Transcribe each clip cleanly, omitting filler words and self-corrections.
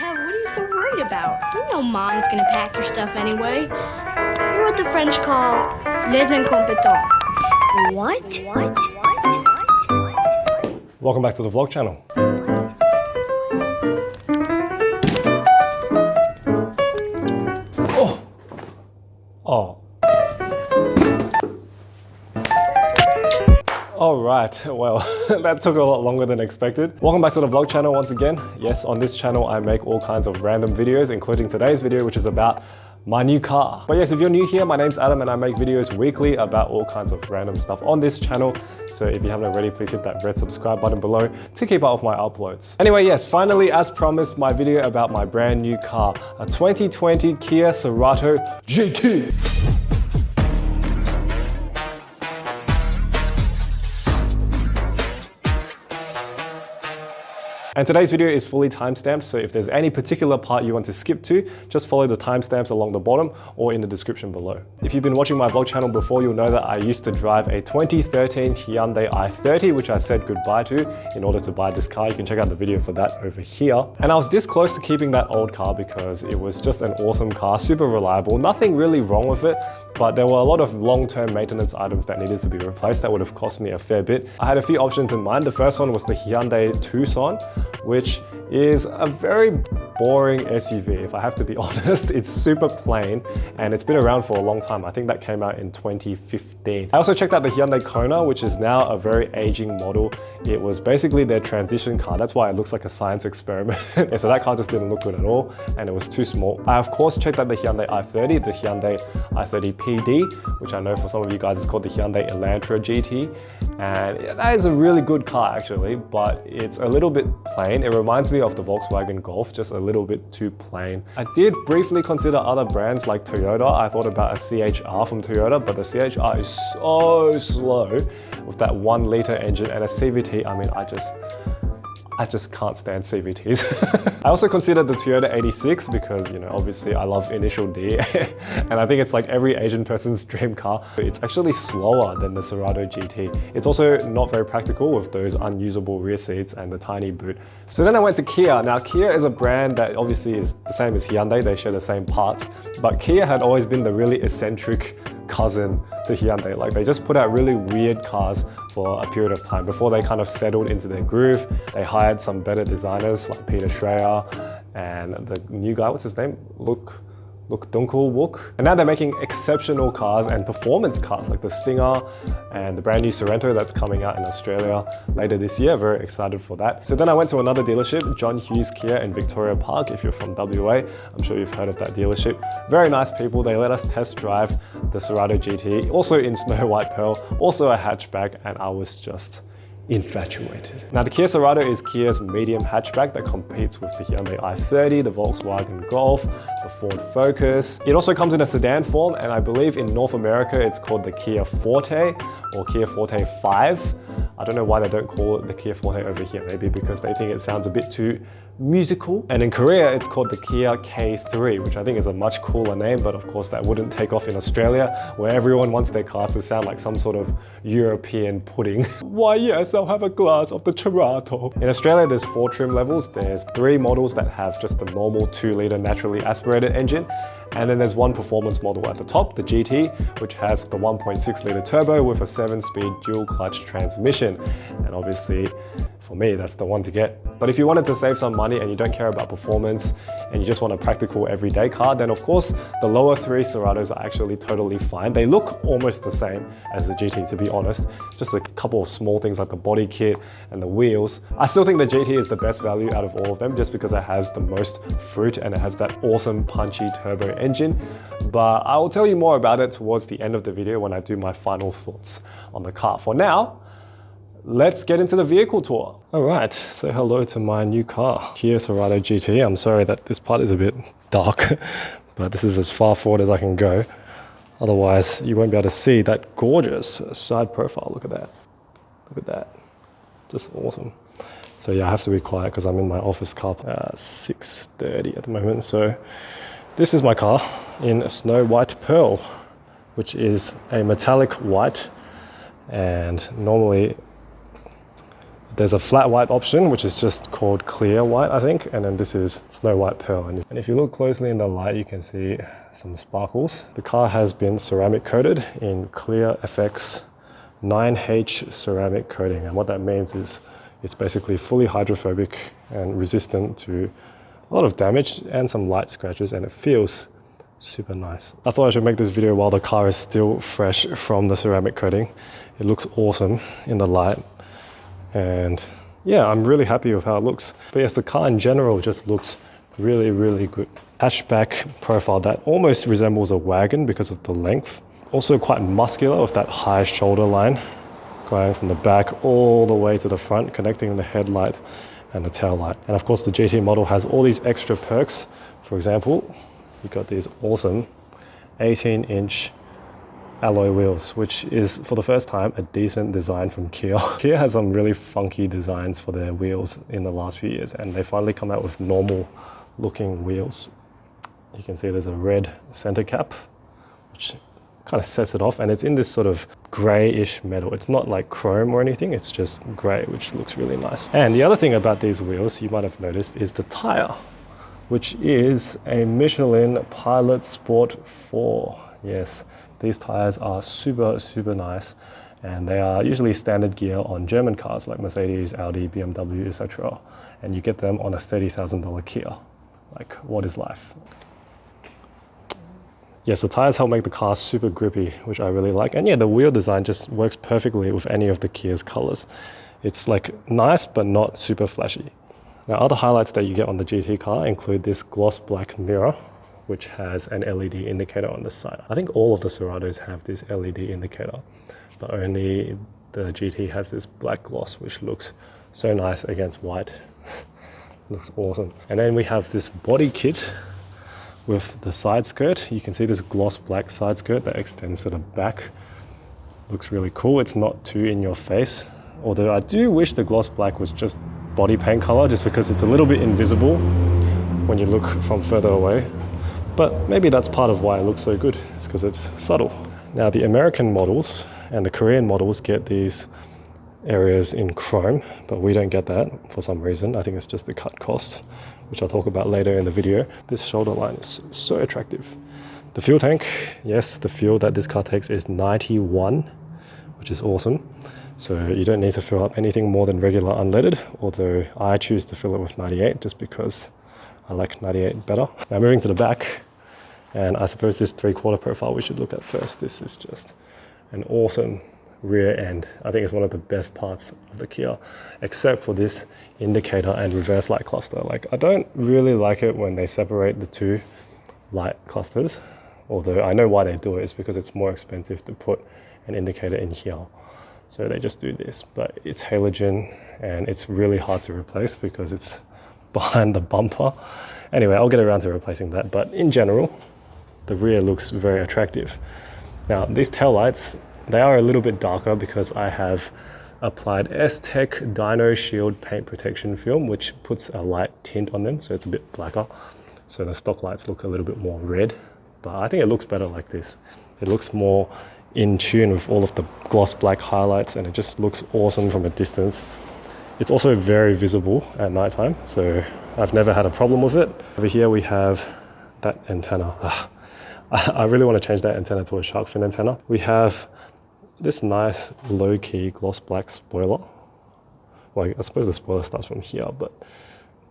Kev, what are you so worried about? You know Mom's gonna pack your stuff anyway. You're what the French call les incompetents. What? Welcome back to the vlog channel. Oh. Alright, well, that took a lot longer than expected. Welcome back to the vlog channel once again. Yes, on this channel I make all kinds of random videos, including today's video, which is about my new car. But yes, if you're new here, my name's Adam and I make videos weekly about all kinds of random stuff on this channel. So if you haven't already, please hit that red subscribe button below to keep up with my uploads. Anyway, yes, finally, as promised, my video about my brand new car, a 2020 Kia Cerato GT. And today's video is fully timestamped, so if there's any particular part you want to skip to, just follow the timestamps along the bottom or in the description below. If you've been watching my vlog channel before, you'll know that I used to drive a 2013 Hyundai i30, which I said goodbye to in order to buy this car. You can check out the video for that over here. And I was this close to keeping that old car because it was just an awesome car, super reliable, nothing really wrong with it. But there were a lot of long-term maintenance items that needed to be replaced that would have cost me a fair bit. I had a few options in mind. The first one was the Hyundai Tucson, which is a very boring SUV, if I have to be honest. It's super plain and it's been around for a long time. I think that came out in 2015. I also checked out the Hyundai Kona, which is now a very aging model. It was basically their transition car. That's why it looks like a science experiment. And so that car just didn't look good at all and it was too small. I of course checked out the Hyundai i30, the Hyundai i30 PD, which I know for some of you guys is called the Hyundai Elantra GT. And that is a really good car actually, but it's a little bit plain. It reminds me of the Volkswagen Golf, just a little bit too plain. I did briefly consider other brands like Toyota. I thought about a CHR from Toyota, but the CHR is so slow with that 1 liter engine and a CVT. I mean, I just can't stand CVTs. I also considered the Toyota 86 because, you know, obviously I love Initial D and I think it's like every Asian person's dream car. It's actually slower than the Cerato GT. It's also not very practical with those unusable rear seats and the tiny boot. So then I went to Kia. Now Kia is a brand that obviously is the same as Hyundai. They share the same parts, but Kia had always been the really eccentric cousin to Hyundai. Like they just put out really weird cars for a period of time before they kind of settled into their groove. They hired some better designers like Peter Schreier and the new guy, what's his name? Luke Dunkelwook. And now they're making exceptional cars and performance cars like the Stinger and the brand new Sorento that's coming out in Australia later this year. Very excited for that. So then I went to another dealership, John Hughes Kia in Victoria Park. If you're from WA, I'm sure you've heard of that dealership. Very nice people. They let us test drive the Cerato GT, also in Snow White Pearl, also a hatchback, and I was just infatuated. Now the Kia Cerato is Kia's medium hatchback that competes with the Hyundai i30, the Volkswagen Golf, the Ford Focus. It also comes in a sedan form, and I believe in North America it's called the Kia Forte or Kia Forte 5. I don't know why they don't call it the Kia Forte over here, maybe because they think it sounds a bit too musical. And in Korea, it's called the Kia K3, which I think is a much cooler name, but of course that wouldn't take off in Australia, where everyone wants their cars to sound like some sort of European pudding. Why yes, I'll have a glass of the Cerato. In Australia, there's 4 trim levels. There's 3 models that have just the normal 2-liter naturally aspirated engine. And then there's one performance model at the top, the GT, which has the 1.6-liter turbo with a 7-speed dual clutch transmission. And obviously, for me, that's the one to get. But if you wanted to save some money and you don't care about performance and you just want a practical everyday car, then of course, the lower 3 Ceratos are actually totally fine. They look almost the same as the GT, to be honest. Just a couple of small things like the body kit and the wheels. I still think the GT is the best value out of all of them just because it has the most fruit and it has that awesome punchy turbo engine. But I will tell you more about it towards the end of the video when I do my final thoughts on the car. For now, let's get into the vehicle tour. All right, say hello to my new car, Kia Cerato GT. I'm sorry that this part is a bit dark, but this is as far forward as I can go. Otherwise, you won't be able to see that gorgeous side profile. Look at that. Look at that. Just awesome. So yeah, I have to be quiet because I'm in my office car. 6:30 at the moment. So this is my car in Snow White Pearl, which is a metallic white. And normally There's a flat white option, which is just called clear white, I think. And then this is snow white pearl. And if you look closely in the light, you can see some sparkles. The car has been ceramic coated in clear FX 9H ceramic coating. And what that means is it's basically fully hydrophobic and resistant to a lot of damage and some light scratches, and it feels super nice. I thought I should make this video while the car is still fresh from the ceramic coating. It looks awesome in the light. And yeah, I'm really happy with how it looks. But yes, the car in general just looks really, really good. Hatchback profile that almost resembles a wagon because of the length. Also quite muscular with that high shoulder line going from the back all the way to the front, connecting the headlight and the tail light. And of course the GT model has all these extra perks. For example, you've got these awesome 18-inch alloy wheels, which is for the first time a decent design from Kia. Kia has some really funky designs for their wheels in the last few years, and they finally come out with normal looking wheels. You can see there's a red center cap, which kind of sets it off, and it's in this sort of grayish metal. It's not like chrome or anything, it's just gray, which looks really nice. And the other thing about these wheels you might have noticed is the tire, which is a Michelin Pilot Sport 4. Yes, these tires are super, super nice, and they are usually standard gear on German cars like Mercedes, Audi, BMW, etc. And you get them on a $30,000 Kia. Like, what is life? Yes, the tires help make the car super grippy, which I really like. And yeah, the wheel design just works perfectly with any of the Kia's colors. It's like nice, but not super flashy. Now, other highlights that you get on the GT car include this gloss black mirror, which has an LED indicator on the side. I think all of the Ceratos have this LED indicator, but only the GT has this black gloss, which looks so nice against white. Looks awesome. And then we have this body kit with the side skirt. You can see this gloss black side skirt that extends to the back. Looks really cool. It's not too in your face, although I do wish the gloss black was just body paint color, just because it's a little bit invisible when you look from further away. But maybe that's part of why it looks so good. It's because it's subtle. Now the American models and the Korean models get these areas in chrome, but we don't get that for some reason. I think it's just the cut cost, which I'll talk about later in the video. This shoulder line is so attractive. The fuel tank, yes, the fuel that this car takes is 91, which is awesome. So you don't need to fill up anything more than regular unleaded, although I choose to fill it with 98 just because I like 98 better. Now moving to the back, and I suppose this 3/4 profile we should look at first. This is just an awesome rear end. I think it's one of the best parts of the Kia, except for this indicator and reverse light cluster. Like, I don't really like it when they separate the two light clusters, although I know why they do it. It's because it's more expensive to put an indicator in here. So they just do this, but it's halogen and it's really hard to replace because it's behind the bumper. Anyway, I'll get around to replacing that, but in general, the rear looks very attractive. Now, these taillights, they are a little bit darker because I have applied S-Tech Dyno Shield paint protection film, which puts a light tint on them, so it's a bit blacker. So the stock lights look a little bit more red, but I think it looks better like this. It looks more in tune with all of the gloss black highlights, and it just looks awesome from a distance. It's also very visible at nighttime, so I've never had a problem with it. Over here we have that antenna. I really want to change that antenna to a shark fin antenna. We have this nice low-key gloss black spoiler. Well, I suppose the spoiler starts from here, but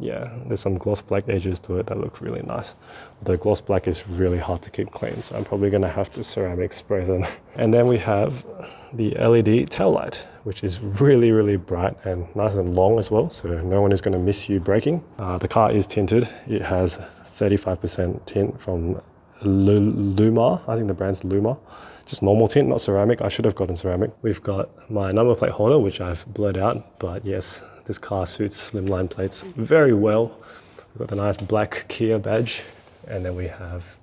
yeah, there's some gloss black edges to it that look really nice. Although gloss black is really hard to keep clean, so I'm probably gonna have to ceramic spray them. And then we have the LED tail light, which is really, really bright and nice and long as well, so no one is gonna miss you braking. The car is tinted. It has 35% tint from Luma. I think the brand's Luma. Just normal tint, not ceramic. I should have gotten ceramic. We've got my number plate holder, which I've blurred out, but yes, this car suits slimline plates very well. We've got the nice black Kia badge, and then we have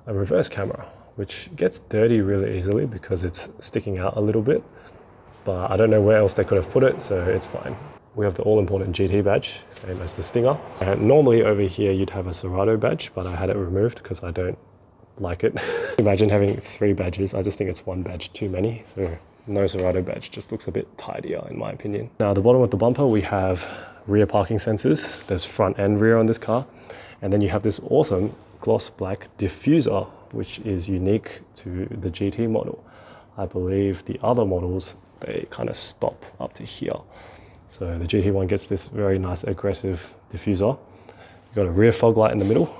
a reverse camera, which gets dirty really easily because it's sticking out a little bit, but I don't know where else they could have put it, so it's fine. We have the all-important GT badge, same as the Stinger. And normally over here you'd have a Cerato badge, but I had it removed because I don't like it. Imagine having 3 badges. I just think it's 1 badge too many, so no Cerato badge, just looks a bit tidier in my opinion. Now at the bottom of the bumper we have rear parking sensors. There's front and rear on this car. And then you have this awesome gloss black diffuser, which is unique to the GT model. I believe the other models, they kind of stop up to here. So the GT one gets this very nice aggressive diffuser. You've got a rear fog light in the middle,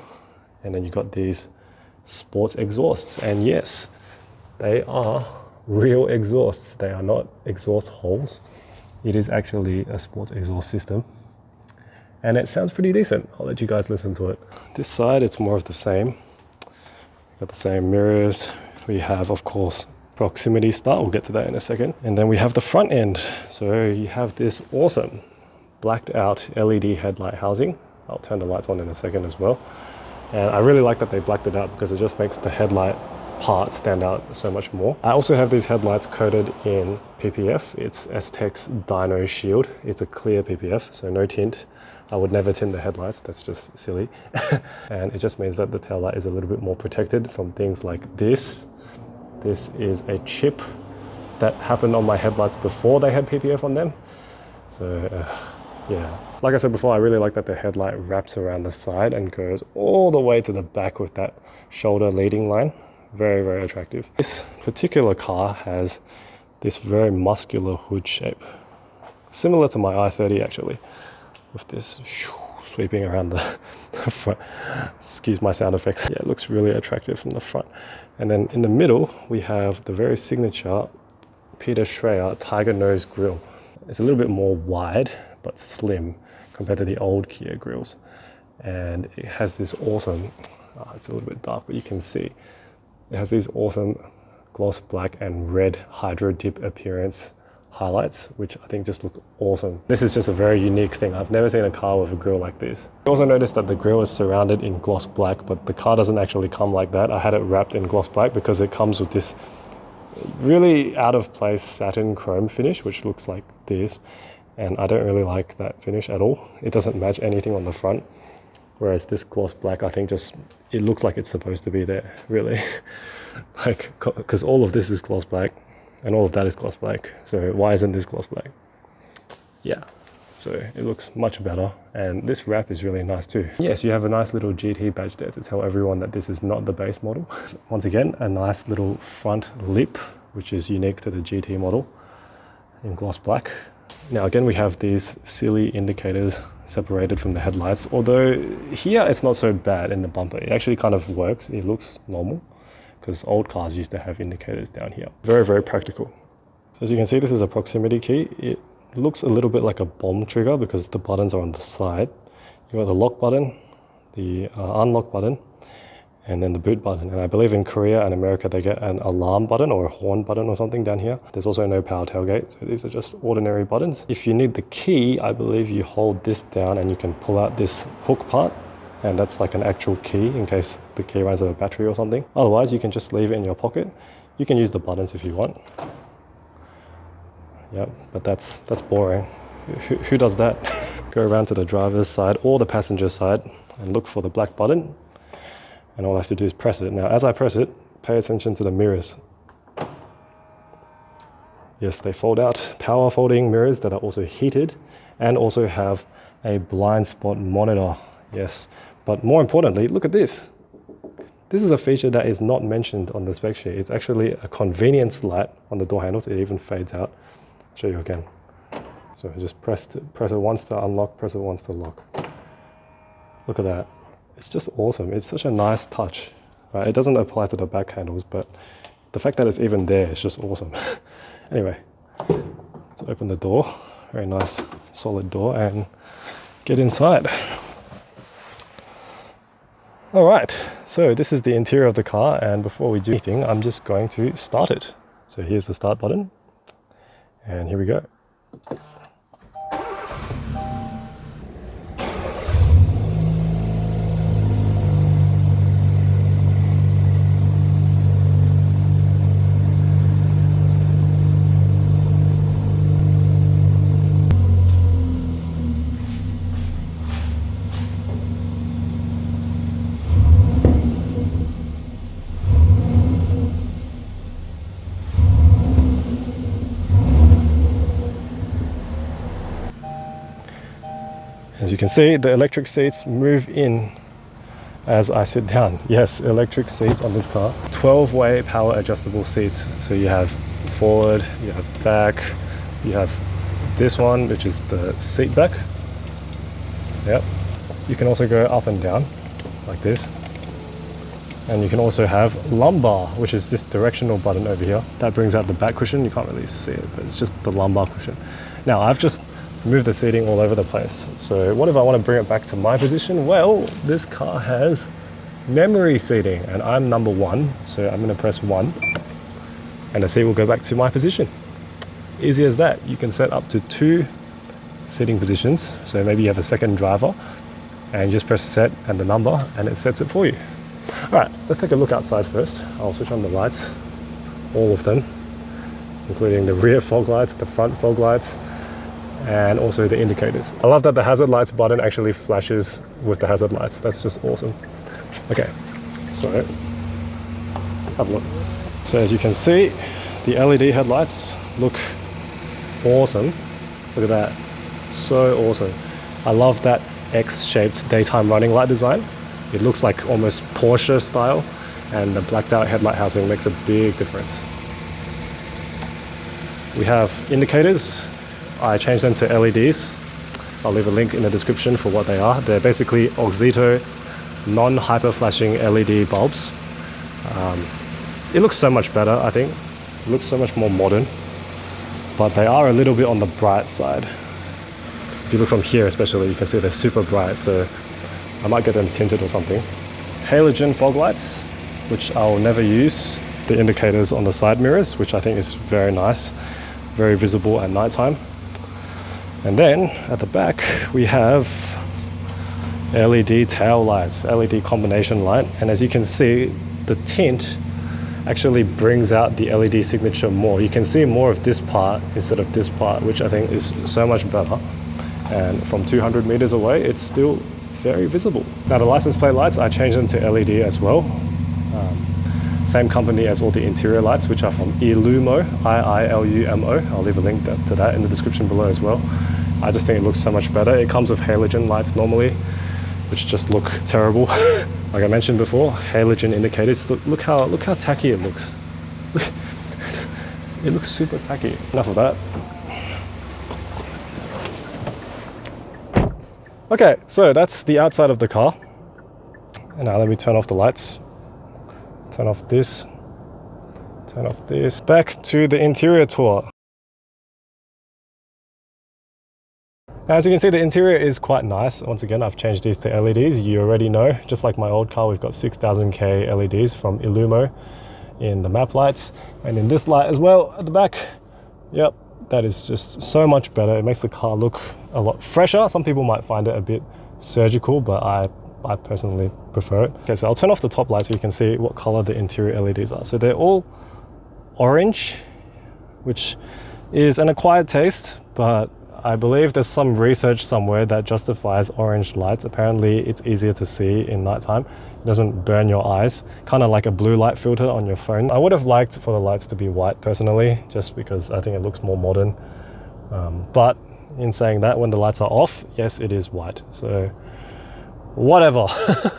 and then you've got these sports exhausts. And yes, they are real exhausts. They are not exhaust holes. It is actually a sports exhaust system. And it sounds pretty decent. I'll let you guys listen to it. This side, it's more of the same. Got the same mirrors. We have, of course, proximity start. We'll get to that in a second. And then we have the front end. So you have this awesome blacked out LED headlight housing. I'll turn the lights on in a second as well. And I really like that they blacked it out because it just makes the headlight part stand out so much more. I also have these headlights coated in PPF. It's S-Tech's Dyno Shield. It's a clear PPF, so no tint. I would never tint the headlights, that's just silly. And it just means that the taillight is a little bit more protected from things like this. This is a chip that happened on my headlights before they had PPF on them. So yeah, like I said before, I really like that the headlight wraps around the side and goes all the way to the back with that shoulder leading line. Very, very attractive. This particular car has this very muscular hood shape, similar to my i30 actually, with this sweeping around the front. Excuse my sound effects. Yeah, it looks really attractive from the front. And then in the middle, we have the very signature Peter Schreier Tiger Nose grille. It's a little bit more wide, but slim compared to the old Kia grills. And it has this awesome, it's a little bit dark, but you can see, it has these awesome gloss black and red hydro dip appearance highlights, which I think just look awesome. This is just a very unique thing. I've never seen a car with a grille like this. I also noticed that the grille is surrounded in gloss black, but the car doesn't actually come like that. I had it wrapped in gloss black because it comes with this really out of place satin chrome finish, which looks like this. And I don't really like that finish at all. It doesn't match anything on the front. Whereas this gloss black, I think just, it looks like it's supposed to be there, really. Like, because all of this is gloss black and all of that is gloss black. So why isn't this gloss black? Yeah, so it looks much better. And this wrap is really nice too. Yes, you have a nice little GT badge there to tell everyone that this is not the base model. Once again, a nice little front lip, which is unique to the GT model in gloss black. Now again, we have these silly indicators separated from the headlights, although here it's not so bad in the bumper. It actually kind of works. It looks normal because old cars used to have indicators down here. Very, very practical. So as you can see, this is a proximity key. It looks a little bit like a bomb trigger because the buttons are on the side. You've got the lock button, the unlock button, and then the boot button. And I believe in Korea and America, they get an alarm button or a horn button or something down here. There's also no power tailgate, so these are just ordinary buttons. If you need the key, I believe you hold this down and you can pull out this hook part, and that's like an actual key in case the key runs out of battery or something. Otherwise, you can just leave it in your pocket. You can use the buttons if you want. Yep, but that's boring. Who does that? Go around to the driver's side or the passenger side and look for the black button. And all I have to do is press it. Now, as I press it, pay attention to the mirrors. Yes, they fold out. Power folding mirrors that are also heated and also have a blind spot monitor. Yes, but more importantly, look at this. This is a feature that is not mentioned on the spec sheet. It's actually a convenience light on the door handles. It even fades out. I'll show you again. So just press it once to unlock, press it once to lock. Look at that. It's just awesome. It's such a nice touch. Right? It doesn't apply to the back handles, but the fact that it's even there is just awesome. Anyway, let's open the door. Very nice, solid door, and get inside. All right, so this is the interior of the car, and before we do anything, I'm just going to start it. So here's the start button, and here we go. As you can see, the electric seats move in as I sit down. Yes, electric seats on this car. 12-way power adjustable seats. So you have forward, you have back, you have this one, which is the seat back. Yep. You can also go up and down like this. And you can also have lumbar, which is this directional button over here. That brings out the back cushion. You can't really see it, but it's just the lumbar cushion. Now, I've just moved the seating all over the place. So what if I want to bring it back to my position? Well, this car has memory seating and I'm number 1. So I'm going to press 1 and the seat will go back to my position. Easy as that. You can set up to 2 sitting positions. So maybe you have a second driver and you just press set and the number and it sets it for you. All right, let's take a look outside first. I'll switch on the lights, all of them, including the rear fog lights, the front fog lights, and also the indicators. I love that the hazard lights button actually flashes with the hazard lights. That's just awesome. Okay, so have a look. So as you can see, the LED headlights look awesome. Look at that, so awesome. I love that X-shaped daytime running light design. It looks like almost Porsche style, and the blacked out headlight housing makes a big difference. We have indicators. I changed them to LEDs. I'll leave a link in the description for what they are. They're basically Oxito non-hyper flashing LED bulbs. It looks so much better, I think. It looks so much more modern, but they are a little bit on the bright side. If you look from here especially, you can see they're super bright, so I might get them tinted or something. Halogen fog lights, which I'll never use. The indicators on the side mirrors, which I think is very nice, very visible at nighttime. And then at the back, we have LED tail lights, LED combination light. And as you can see, the tint actually brings out the LED signature more. You can see more of this part instead of this part, which I think is so much better. And from 200 meters away, it's still very visible. Now the license plate lights, I changed them to LED as well. Same company as all the interior lights, which are from Ilumo, I-I-L-U-M-O. I'll leave a link to that in the description below as well. I just think it looks so much better. It comes with halogen lights normally, which just look terrible. Like I mentioned before, halogen indicators. Look how tacky it looks. It looks super tacky. Enough of that. Okay, so that's the outside of the car. And now let me turn off the lights. Turn off this. Turn off this. Back to the interior tour. Now, as you can see, the interior is quite nice. Once again, I've changed these to LEDs. You already know, just like my old car, we've got 6000K LEDs from Ilumo in the map lights. And in this light as well at the back. Yep, that is just so much better. It makes the car look a lot fresher. Some people might find it a bit surgical, but I personally prefer it. Okay, so I'll turn off the top light so you can see what color the interior LEDs are. So they're all orange, which is an acquired taste, but I believe there's some research somewhere that justifies orange lights. Apparently it's easier to see in nighttime. It doesn't burn your eyes, kind of like a blue light filter on your phone. I would have liked for the lights to be white personally, just because I think it looks more modern. But in saying that, when the lights are off, yes, it is white. So whatever.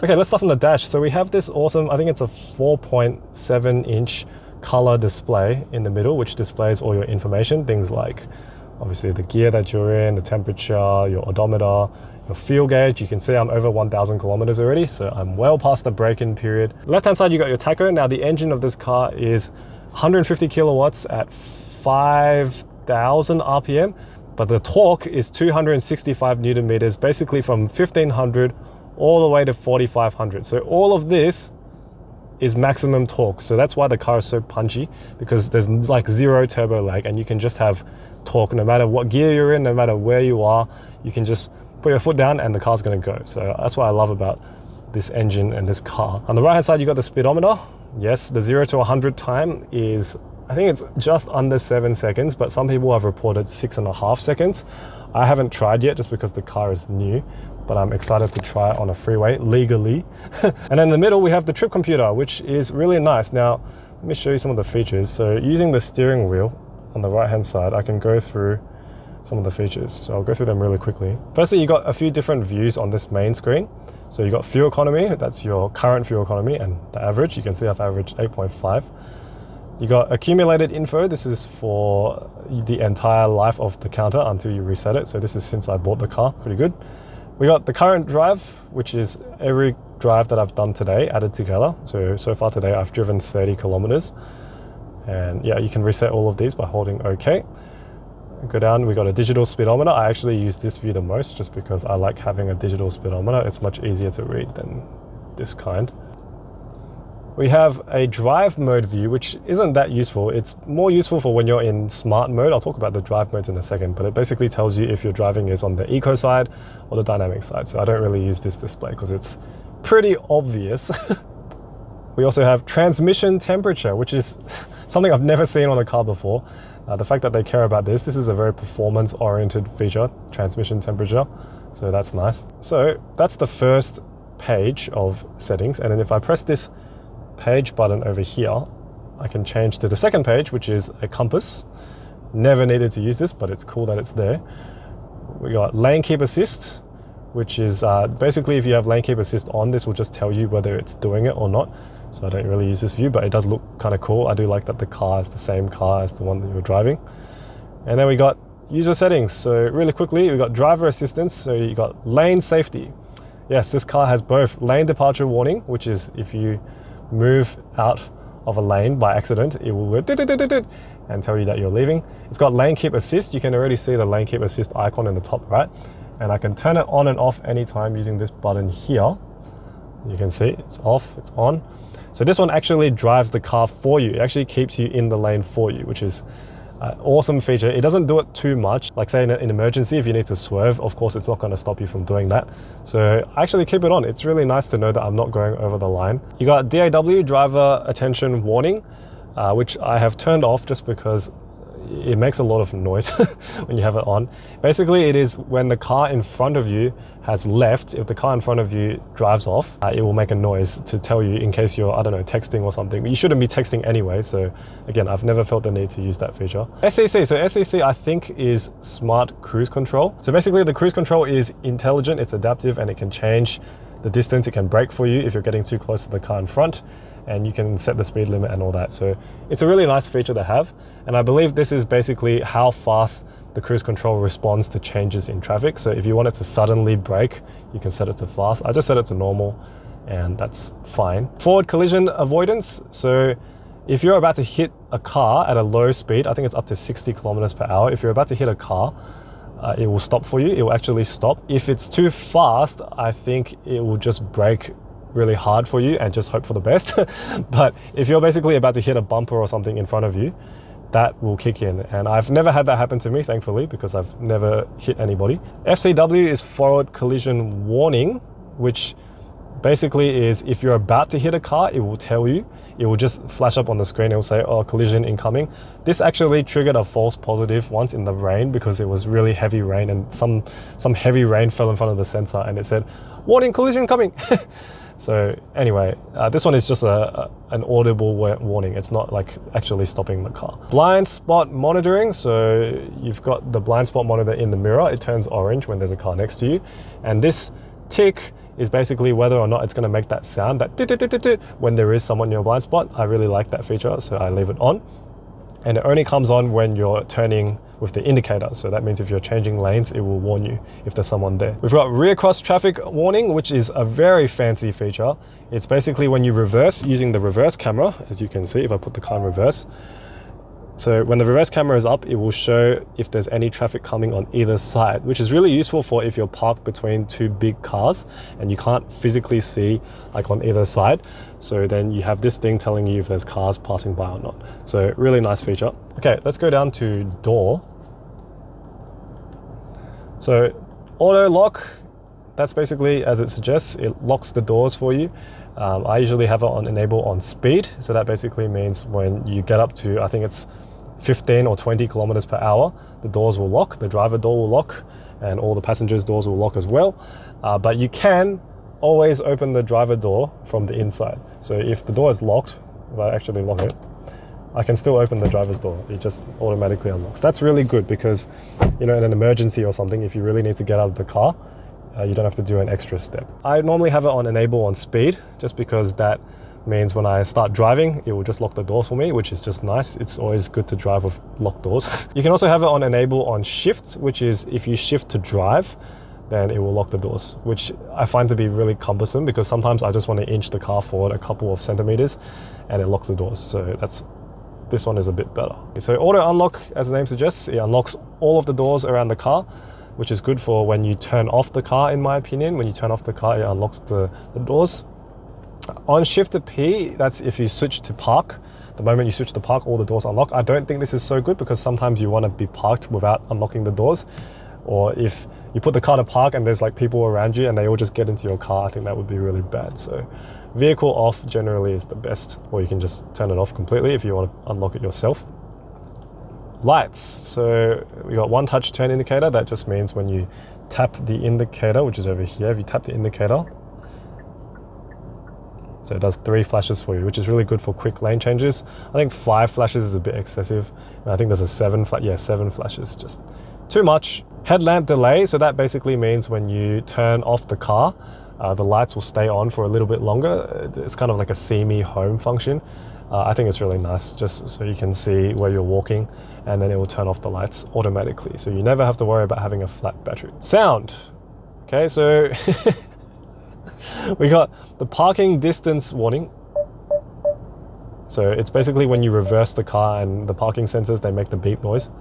Okay, let's start from the dash. So we have this awesome, I think it's a 4.7 inch color display in the middle, which displays all your information, things like obviously the gear that you're in, the temperature, your odometer, your fuel gauge. You can see I'm over 1,000 kilometers already, so I'm well past the break-in period. Left hand side, you got your tacho. Now the engine of this car is 150 kilowatts at 5,000 RPM, but the torque is 265 Newton meters, basically from 1500 all the way to 4500. So all of this is maximum torque. So that's why the car is so punchy, because there's like zero turbo lag and you can just have torque no matter what gear you're in, no matter where you are. You can just put your foot down and the car's gonna go. So that's what I love about this engine and this car. On the right hand side, you got the speedometer. Yes, the 0 to 100 time is, I think it's just under 7 seconds, but some people have reported 6.5 seconds. I haven't tried yet just because the car is new, but I'm excited to try it on a freeway legally. And in the middle, we have the trip computer, which is really nice. Now, let me show you some of the features. So using the steering wheel on the right hand side, I can go through some of the features. So I'll go through them really quickly. Firstly, you got a few different views on this main screen. So you got fuel economy, that's your current fuel economy, and the average. You can see I've averaged 8.5. You got accumulated info. This is for the entire life of the counter until you reset it. So this is since I bought the car, pretty good. We got the current drive, which is every drive that I've done today added together. So far today I've driven 30 kilometers. And yeah, you can reset all of these by holding OK. Go down, we got a digital speedometer. I actually use this view the most just because I like having a digital speedometer. It's much easier to read than this kind. We have a drive mode view, which isn't that useful. It's more useful for when you're in smart mode. I'll talk about the drive modes in a second, but it basically tells you if your driving is on the eco side or the dynamic side. So I don't really use this display because it's pretty obvious. We also have transmission temperature, which is something I've never seen on a car before. The fact that they care about this is a very performance-oriented feature, transmission temperature. So that's nice. So that's the first page of settings. And then if I press this page button over here, I can change to the second page, which is a compass. Never needed to use this, but it's cool that it's there. We got lane keep assist, which is basically if you have lane keep assist on, this will just tell you whether it's doing it or not. So I don't really use this view, but it does look kind of cool. I do like that the car is the same car as the one that you're driving. And then we got user settings. So really quickly, we got driver assistance. So you got lane safety. Yes, this car has both lane departure warning, which is if you move out of a lane by accident, it will go and tell you that you're leaving. It's got lane keep assist. You can already see the lane keep assist icon in the top right. And I can turn it on and off anytime using this button here. You can see it's off, it's on. So this one actually drives the car for you. It actually keeps you in the lane for you, which is an awesome feature. It doesn't do it too much. Like say in an emergency, if you need to swerve, of course, it's not going to stop you from doing that. So I actually keep it on. It's really nice to know that I'm not going over the line. You got DAW, driver attention warning, which I have turned off just because it makes a lot of noise when you have it on. Basically, it is when the car in front of you has left, if the car in front of you drives off, it will make a noise to tell you in case you're, I don't know, texting or something. You shouldn't be texting anyway. So again, I've never felt the need to use that feature. SCC, so SCC I think is smart cruise control. So basically the cruise control is intelligent, it's adaptive, and it can change the distance. It can brake for you if you're getting too close to the car in front, and you can set the speed limit and all that. So it's a really nice feature to have. And I believe this is basically how fast the cruise control responds to changes in traffic. So if you want it to suddenly brake, you can set it to fast. I just set it to normal and that's fine. Forward collision avoidance. So if you're about to hit a car at a low speed, I think it's up to 60 kilometers per hour. If you're about to hit a car, it will stop for you. It will actually stop. If it's too fast, I think it will just brake really hard for you and just hope for the best. But if you're basically about to hit a bumper or something in front of you, that will kick in. And I've never had that happen to me, thankfully, because I've never hit anybody. FCW is forward collision warning, which basically is if you're about to hit a car, it will tell you. It will just flash up on the screen. It will say, oh, collision incoming. This actually triggered a false positive once in the rain because it was really heavy rain and some heavy rain fell in front of the sensor and it said, warning, collision coming. So anyway, this one is just an audible warning. It's not like actually stopping the car. Blind spot monitoring. So you've got the blind spot monitor in the mirror. It turns orange when there's a car next to you. And this tick is basically whether or not it's going to make that sound, that when there is someone in your blind spot. I really like that feature, so I leave it on. And it only comes on when you're turning with the indicator. So that means if you're changing lanes, it will warn you if there's someone there. We've got rear cross traffic warning, which is a very fancy feature. It's basically when you reverse using the reverse camera, as you can see if I put the car in reverse. So when the reverse camera is up, it will show if there's any traffic coming on either side, which is really useful for if you're parked between two big cars and you can't physically see like on either side. So then you have this thing telling you if there's cars passing by or not. So really nice feature. Okay, let's go down to door. So auto lock, that's basically as it suggests, it locks the doors for you. I usually have it on enable on speed. So that basically means when you get up to, I think it's 15 or 20 kilometers per hour, the doors will lock, the driver door will lock, and all the passengers' doors will lock as well. But you can always open the driver door from the inside. So if the door is locked, if I actually lock it, I can still open the driver's door. It just automatically unlocks. That's really good because, you know, in an emergency or something, if you really need to get out of the car, you don't have to do an extra step. I normally have it on enable on speed, just because that means when I start driving, it will just lock the doors for me, which is just nice. It's always good to drive with locked doors. You can also have it on enable on shift, which is if you shift to drive, then it will lock the doors, which I find to be really cumbersome because sometimes I just want to inch the car forward a couple of centimeters and it locks the doors. So this one is a bit better. So auto unlock, as the name suggests, it unlocks all of the doors around the car, which is good for when you turn off the car, in my opinion. When you turn off the car, it unlocks the doors. On shift to P, that's if you switch to park. The moment you switch to park, all the doors unlock. I don't think this is so good because sometimes you want to be parked without unlocking the doors. Or if you put the car to park and there's like people around you and they all just get into your car, I think that would be really bad. So vehicle off generally is the best, or you can just turn it off completely if you want to unlock it yourself. Lights. So we got one touch turn indicator. That just means when you tap the indicator, which is over here, if you tap the indicator, so it does 3 flashes for you, which is really good for quick lane changes. I think 5 flashes is a bit excessive. And I think there's a 7 flashes, just too much. Headlamp delay, so that basically means when you turn off the car, the lights will stay on for a little bit longer. It's kind of like a see me home function. I think it's really nice, just so you can see where you're walking, and then it will turn off the lights automatically. So you never have to worry about having a flat battery. Sound. Okay, so we got the parking distance warning. So it's basically when you reverse the car and the parking sensors, they make the beep noise.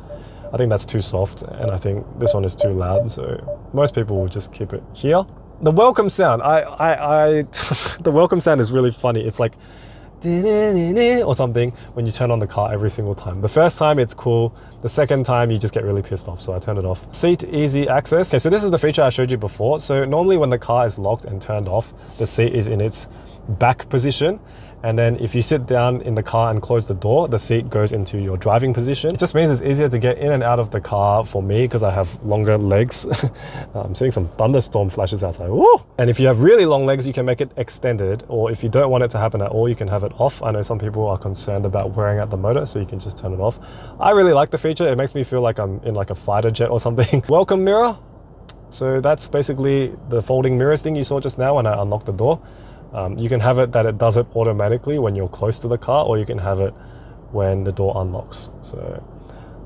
I think that's too soft, and I think this one is too loud, so most people will just keep it here. The welcome sound, the welcome sound is really funny. It's like or something when you turn on the car every single time. The first time it's cool, the second time you just get really pissed off, so I turn it off. Seat easy access. Okay, so this is the feature I showed you before. So normally when the car is locked and turned off, the seat is in its back position. And then if you sit down in the car and close the door, the seat goes into your driving position. It just means it's easier to get in and out of the car for me because I have longer legs. I'm seeing some thunderstorm flashes outside. Woo! And if you have really long legs, you can make it extended, or if you don't want it to happen at all, you can have it off. I know some people are concerned about wearing out the motor, so you can just turn it off. I really like the feature. It makes me feel like I'm in like a fighter jet or something. Welcome mirror. So that's basically the folding mirrors thing you saw just now when I unlocked the door. You can have it that it does it automatically when you're close to the car, or you can have it when the door unlocks. So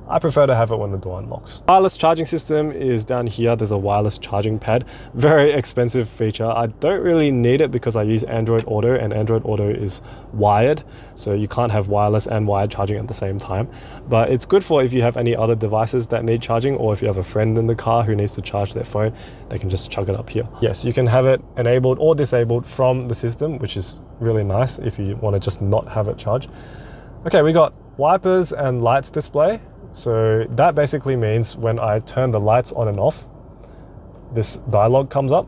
I prefer to have it when the door unlocks. Wireless charging system is down here. There's a wireless charging pad. Very expensive feature. I don't really need it because I use Android Auto, and Android Auto is wired. So you can't have wireless and wired charging at the same time. But it's good for if you have any other devices that need charging, or if you have a friend in the car who needs to charge their phone, they can just chuck it up here. Yes, you can have it enabled or disabled from the system, which is really nice if you want to just not have it charge. Okay, we got wipers and lights display. So that basically means when I turn the lights on and off, this dialog comes up,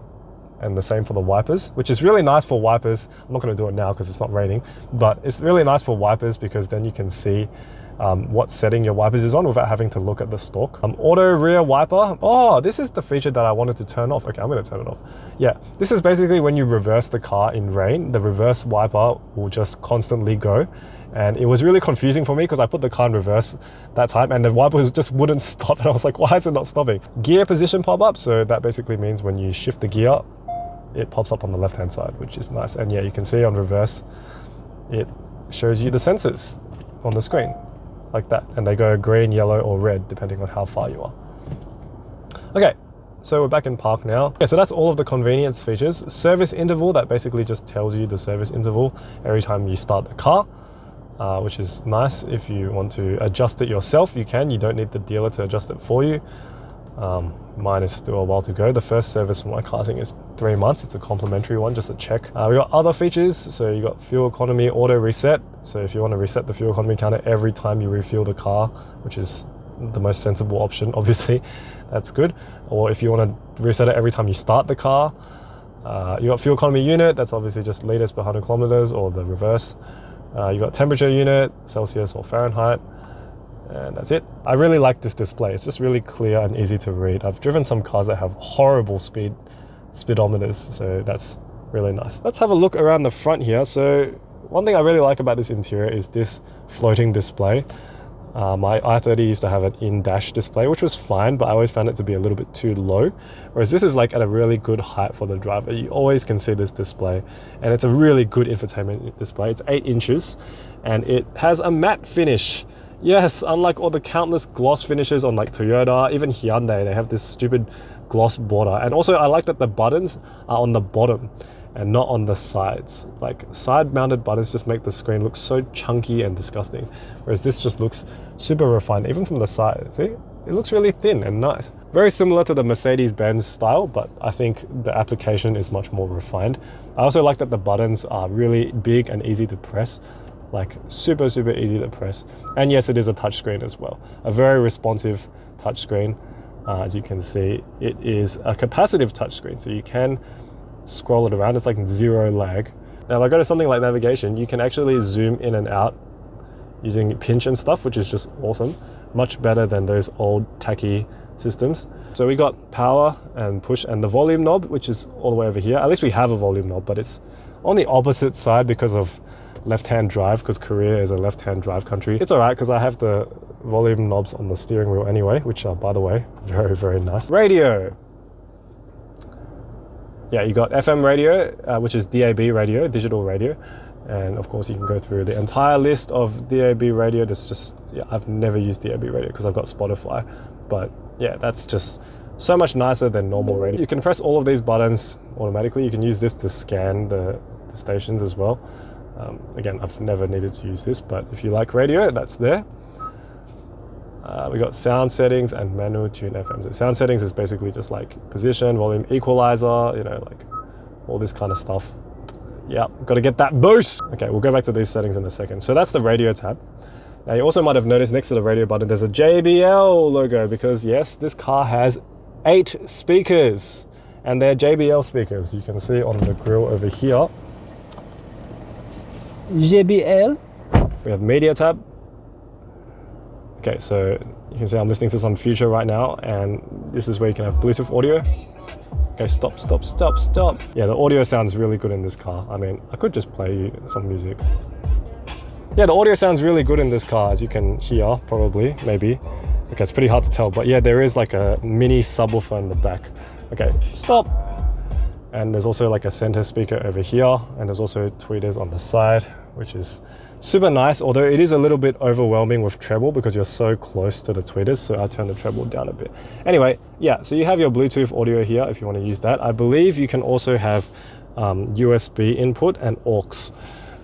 and the same for the wipers, which is really nice for wipers. I'm not going to do it now because it's not raining, but it's really nice for wipers because then you can see what setting your wipers is on without having to look at the stalk. Auto rear wiper. Oh, this is the feature that I wanted to turn off. Okay, I'm going to turn it off. Yeah, this is basically when you reverse the car in rain, the reverse wiper will just constantly go. And it was really confusing for me because I put the car in reverse that time and the wipers just wouldn't stop. And I was like, why is it not stopping? Gear position pop-up. So that basically means when you shift the gear, it pops up on the left-hand side, which is nice. And yeah, you can see on reverse, it shows you the sensors on the screen like that. And they go green, yellow, or red, depending on how far you are. Okay. So we're back in park now. Okay, so that's all of the convenience features. Service interval, that basically just tells you the service interval every time you start the car. Which is nice. If you want to adjust it yourself, you can. You don't need the dealer to adjust it for you. Mine is still a while to go. The first service for my car, I think, is 3 months. It's a complimentary one, just a check. We got other features. So you got fuel economy auto reset. So if you want to reset the fuel economy counter every time you refuel the car, which is the most sensible option, obviously, that's good. Or if you want to reset it every time you start the car. You got fuel economy unit. That's obviously just liters per 100 kilometers, or the reverse. You got temperature unit, Celsius or Fahrenheit, and that's it. I really like this display. It's just really clear and easy to read. I've driven some cars that have horrible speedometers, so that's really nice. Let's have a look around the front here. So one thing I really like about this interior is this floating display. My i30 used to have an in-dash display, which was fine, but I always found it to be a little bit too low. Whereas this is like at a really good height for the driver. You always can see this display, and it's a really good infotainment display. It's 8 inches, and it has a matte finish. Yes, unlike all the countless gloss finishes on like Toyota, even Hyundai, they have this stupid gloss border. And also I like that the buttons are on the bottom and not on the sides. Like side mounted buttons just make the screen look so chunky and disgusting. Whereas this just looks super refined, even from the side. See, it looks really thin and nice. Very similar to the Mercedes-Benz style, but I think the application is much more refined. I also like that the buttons are really big and easy to press. Like super easy to press. And yes, it is a touchscreen as well. A very responsive touchscreen. As you can see, it is a capacitive touchscreen, so you can scroll it around. It's like 0 lag. Now, if I go to something like navigation, you can actually zoom in and out using pinch and stuff, which is just awesome. Much better than those old tacky systems. So we got power and push and the volume knob, which is all the way over here. At least we have a volume knob, but it's on the opposite side because of left-hand drive, because Korea is a left-hand drive country. It's all right because I have the volume knobs on the steering wheel anyway, which are, by the way, very nice. Radio. Yeah, you got FM radio, which is DAB radio, digital radio. And of course you can go through the entire list of DAB radio. That's just, yeah, I've never used DAB radio because I've got Spotify. But yeah, that's just so much nicer than normal radio. You can press all of these buttons automatically. You can use this to scan the stations as well. Again, I've never needed to use this, but if you like radio, that's there. We got sound settings and manual tune FM. So sound settings is basically just like position, volume, equalizer, you know, like all this kind of stuff. Yeah, got to get that boost. Okay, we'll go back to these settings in a second. So that's the radio tab. Now you also might have noticed next to the radio button, there's a JBL logo because yes, this car has 8 speakers and they're JBL speakers. You can see on the grille over here. JBL. We have media tab. Okay, so you can see I'm listening to some Future right now, and this is where you can have Bluetooth audio. Okay, stop. Yeah, the audio sounds really good in this car. I mean, I could just play you some music. Yeah, the audio sounds really good in this car, as you can hear, probably, maybe. Okay, it's pretty hard to tell, but yeah, there is like a mini subwoofer in the back. Okay, stop. And there's also like a center speaker over here, and there's also tweeters on the side, which is super nice, although it is a little bit overwhelming with treble because you're so close to the tweeters, so I turn the treble down a bit. Anyway, yeah, so you have your Bluetooth audio here if you want to use that. I believe you can also have USB input and aux,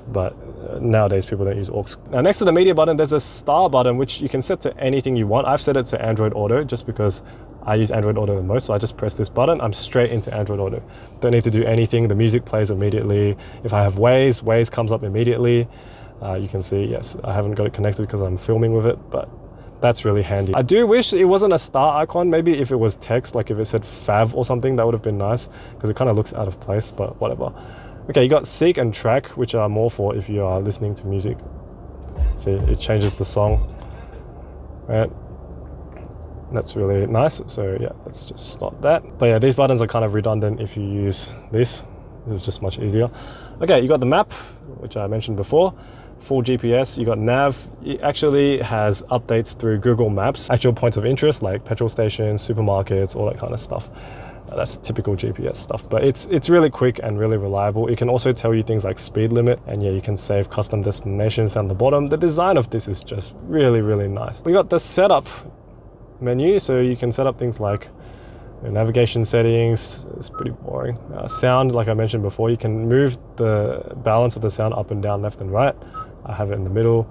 but nowadays people don't use aux. Now next to the media button, there's a star button which you can set to anything you want. I've set it to Android Auto just because I use Android Auto the most, so I just press this button, I'm straight into Android Auto. Don't need to do anything, the music plays immediately. If I have Waze comes up immediately. You can see, yes, I haven't got it connected because I'm filming with it, but that's really handy. I do wish it wasn't a star icon. Maybe if it was text, like if it said FAV or something, that would have been nice because it kind of looks out of place, but whatever. Okay, you got Seek and Track, which are more for if you are listening to music. See, it changes the song, right? That's really nice. So yeah, let's just stop that. But yeah, these buttons are kind of redundant if you use this. This is just much easier. Okay, you got the map, which I mentioned before. Full GPS, you got nav. It actually has updates through Google Maps, actual points of interest like petrol stations, supermarkets, all that kind of stuff. That's typical GPS stuff, but it's really quick and really reliable. It can also tell you things like speed limit, and yeah, you can save custom destinations down the bottom. The design of this is just really nice. We got the setup menu, so you can set up things like navigation settings. It's pretty boring. Sound, like I mentioned before, you can move the balance of the sound up and down, left and right. I have it in the middle.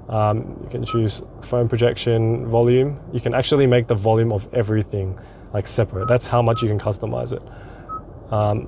You can choose phone projection, volume. You can actually make the volume of everything like separate. That's how much you can customize it.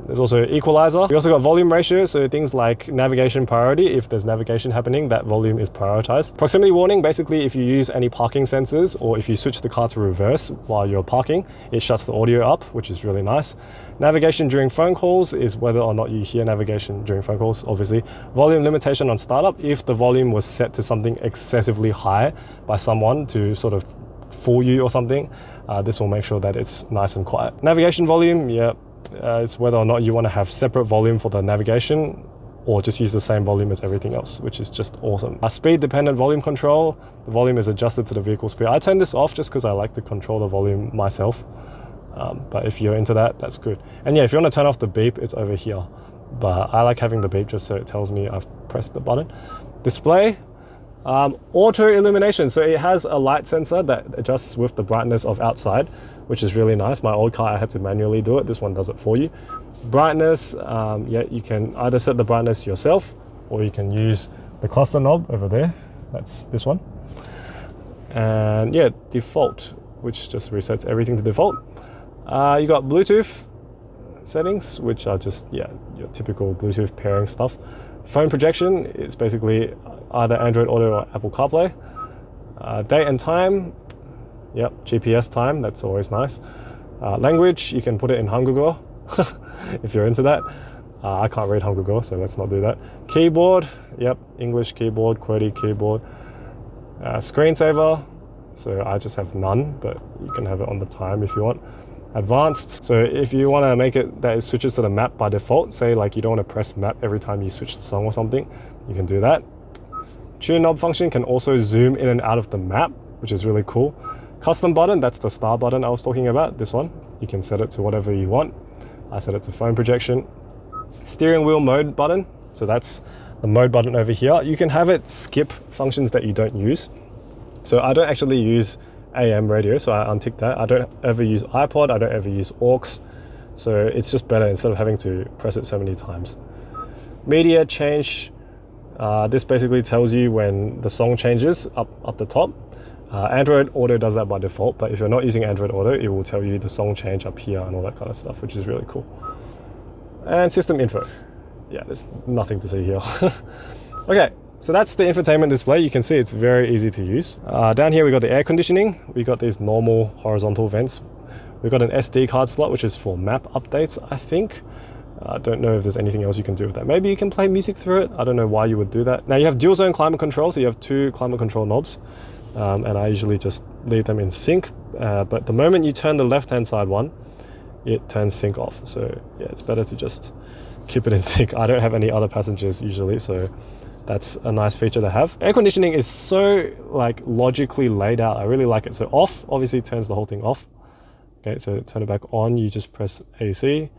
There's also equalizer. We also got volume ratio, so things like navigation priority. If there's navigation happening, that volume is prioritized. Proximity warning, basically if you use any parking sensors or if you switch the car to reverse while you're parking, it shuts the audio up, which is really nice. Navigation during phone calls is whether or not you hear navigation during phone calls, obviously. Volume limitation on startup, if the volume was set to something excessively high by someone to sort of fool you or something, this will make sure that it's nice and quiet. Navigation volume, yeah. It's whether or not you want to have separate volume for the navigation or just use the same volume as everything else, which is just awesome. Speed dependent volume control, the volume is adjusted to the vehicle speed. I turn this off just because I like to control the volume myself. But if you're into that, that's good. And yeah, if you want to turn off the beep, it's over here. But I like having the beep just so it tells me I've pressed the button. Display, auto illumination. So it has a light sensor that adjusts with the brightness of outside, which is really nice. My old car, I had to manually do it. This one does it for you. Brightness, yeah, you can either set the brightness yourself or you can use the cluster knob over there. That's this one. And yeah, default, which just resets everything to default. You got Bluetooth settings, which are just, yeah, your typical Bluetooth pairing stuff. Phone projection, it's basically either Android Auto or Apple CarPlay. Date and time, yep, GPS time, that's always nice. Language, you can put it in Hangul if you're into that. I can't read Hangul, so let's not do that. Keyboard, yep, English keyboard, QWERTY keyboard. Screensaver, so I just have none, but you can have it on the time if you want. Advanced, so if you want to make it that it switches to the map by default, say like you don't want to press map every time you switch the song or something, you can do that. Tune knob function can also zoom in and out of the map, which is really cool. Custom button, that's the star button I was talking about, this one. You can set it to whatever you want. I set it to phone projection. Steering wheel mode button, so that's the mode button over here. You can have it skip functions that you don't use. So I don't actually use AM radio, so I untick that. I don't ever use iPod, I don't ever use aux, so it's just better instead of having to press it so many times. Media change, this basically tells you when the song changes up the top. Android Auto does that by default, but if you're not using Android Auto, it will tell you the song change up here and all that kind of stuff, which is really cool. And system info. Yeah, there's nothing to see here. Okay, so that's the infotainment display. You can see it's very easy to use. Down here we got the air conditioning. We got these normal horizontal vents. We've got an SD card slot, which is for map updates, I think. I don't know if there's anything else you can do with that. Maybe you can play music through it. I don't know why you would do that. Now you have dual zone climate control, so you have two climate control knobs. And I usually just leave them in sync. But the moment you turn the left-hand side one, it turns sync off. So yeah, it's better to just keep it in sync. I don't have any other passengers usually, so that's a nice feature to have. Air conditioning is so like logically laid out. I really like it. So off obviously turns the whole thing off. Okay, so turn it back on, you just press AC,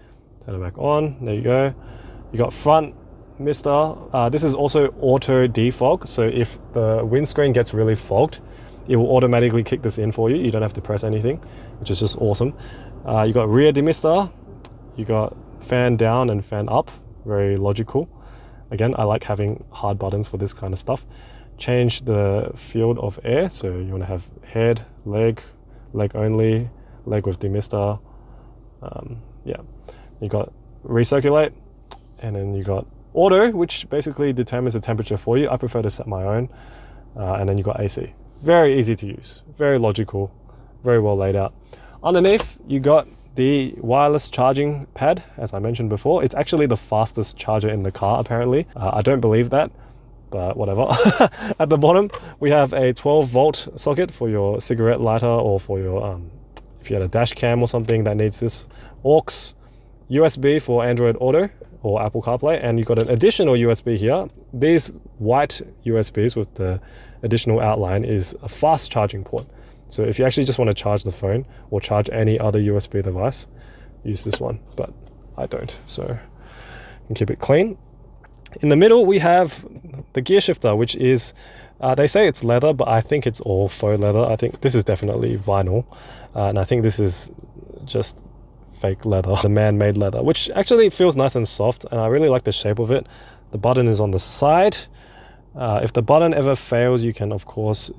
turn it back on, there you go. You got front mister. This is also auto defog. So if the windscreen gets really fogged, it will automatically kick this in for you. You don't have to press anything, which is just awesome. You got rear demister, you got fan down and fan up, very logical. Again, I like having hard buttons for this kind of stuff. Change the field of air, so you want to have head, leg only, leg with demister. Yeah, you got recirculate, and then you got auto, which basically determines the temperature for you. I prefer to set my own. And then you got AC. Very easy to use, very logical, very well laid out. Underneath, you got the wireless charging pad, as I mentioned before. It's actually the fastest charger in the car, apparently. I don't believe that, but whatever. At the bottom, we have a 12-volt socket for your cigarette lighter or for your, if you had a dash cam or something that needs this. Aux, USB for Android Auto or Apple CarPlay, and you've got an additional USB here. These white USBs with the additional outline is a fast charging port. So if you actually just want to charge the phone or charge any other USB device, use this one, but I don't, so you can keep it clean. In the middle, we have the gear shifter, which is, they say it's leather, but I think it's all faux leather. I think this is definitely vinyl, and I think this is just fake leather, the man-made leather, which actually feels nice and soft, and I really like the shape of it. The button is on the side. If the button ever fails, you can of course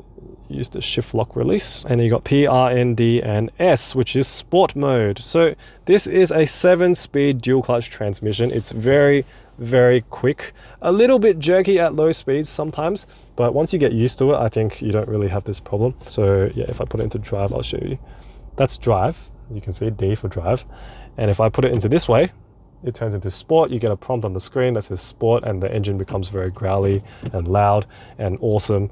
use the shift lock release. And you got P, R, N, D, and S, which is sport mode. So this is a 7-speed dual clutch transmission. It's very, very quick, a little bit jerky at low speeds sometimes, but once you get used to it, I think you don't really have this problem. So yeah, if I put it into drive, I'll show you. That's drive. You can see D for drive. And if I put it into this way, it turns into sport. You get a prompt on the screen that says sport, and the engine becomes very growly and loud and awesome.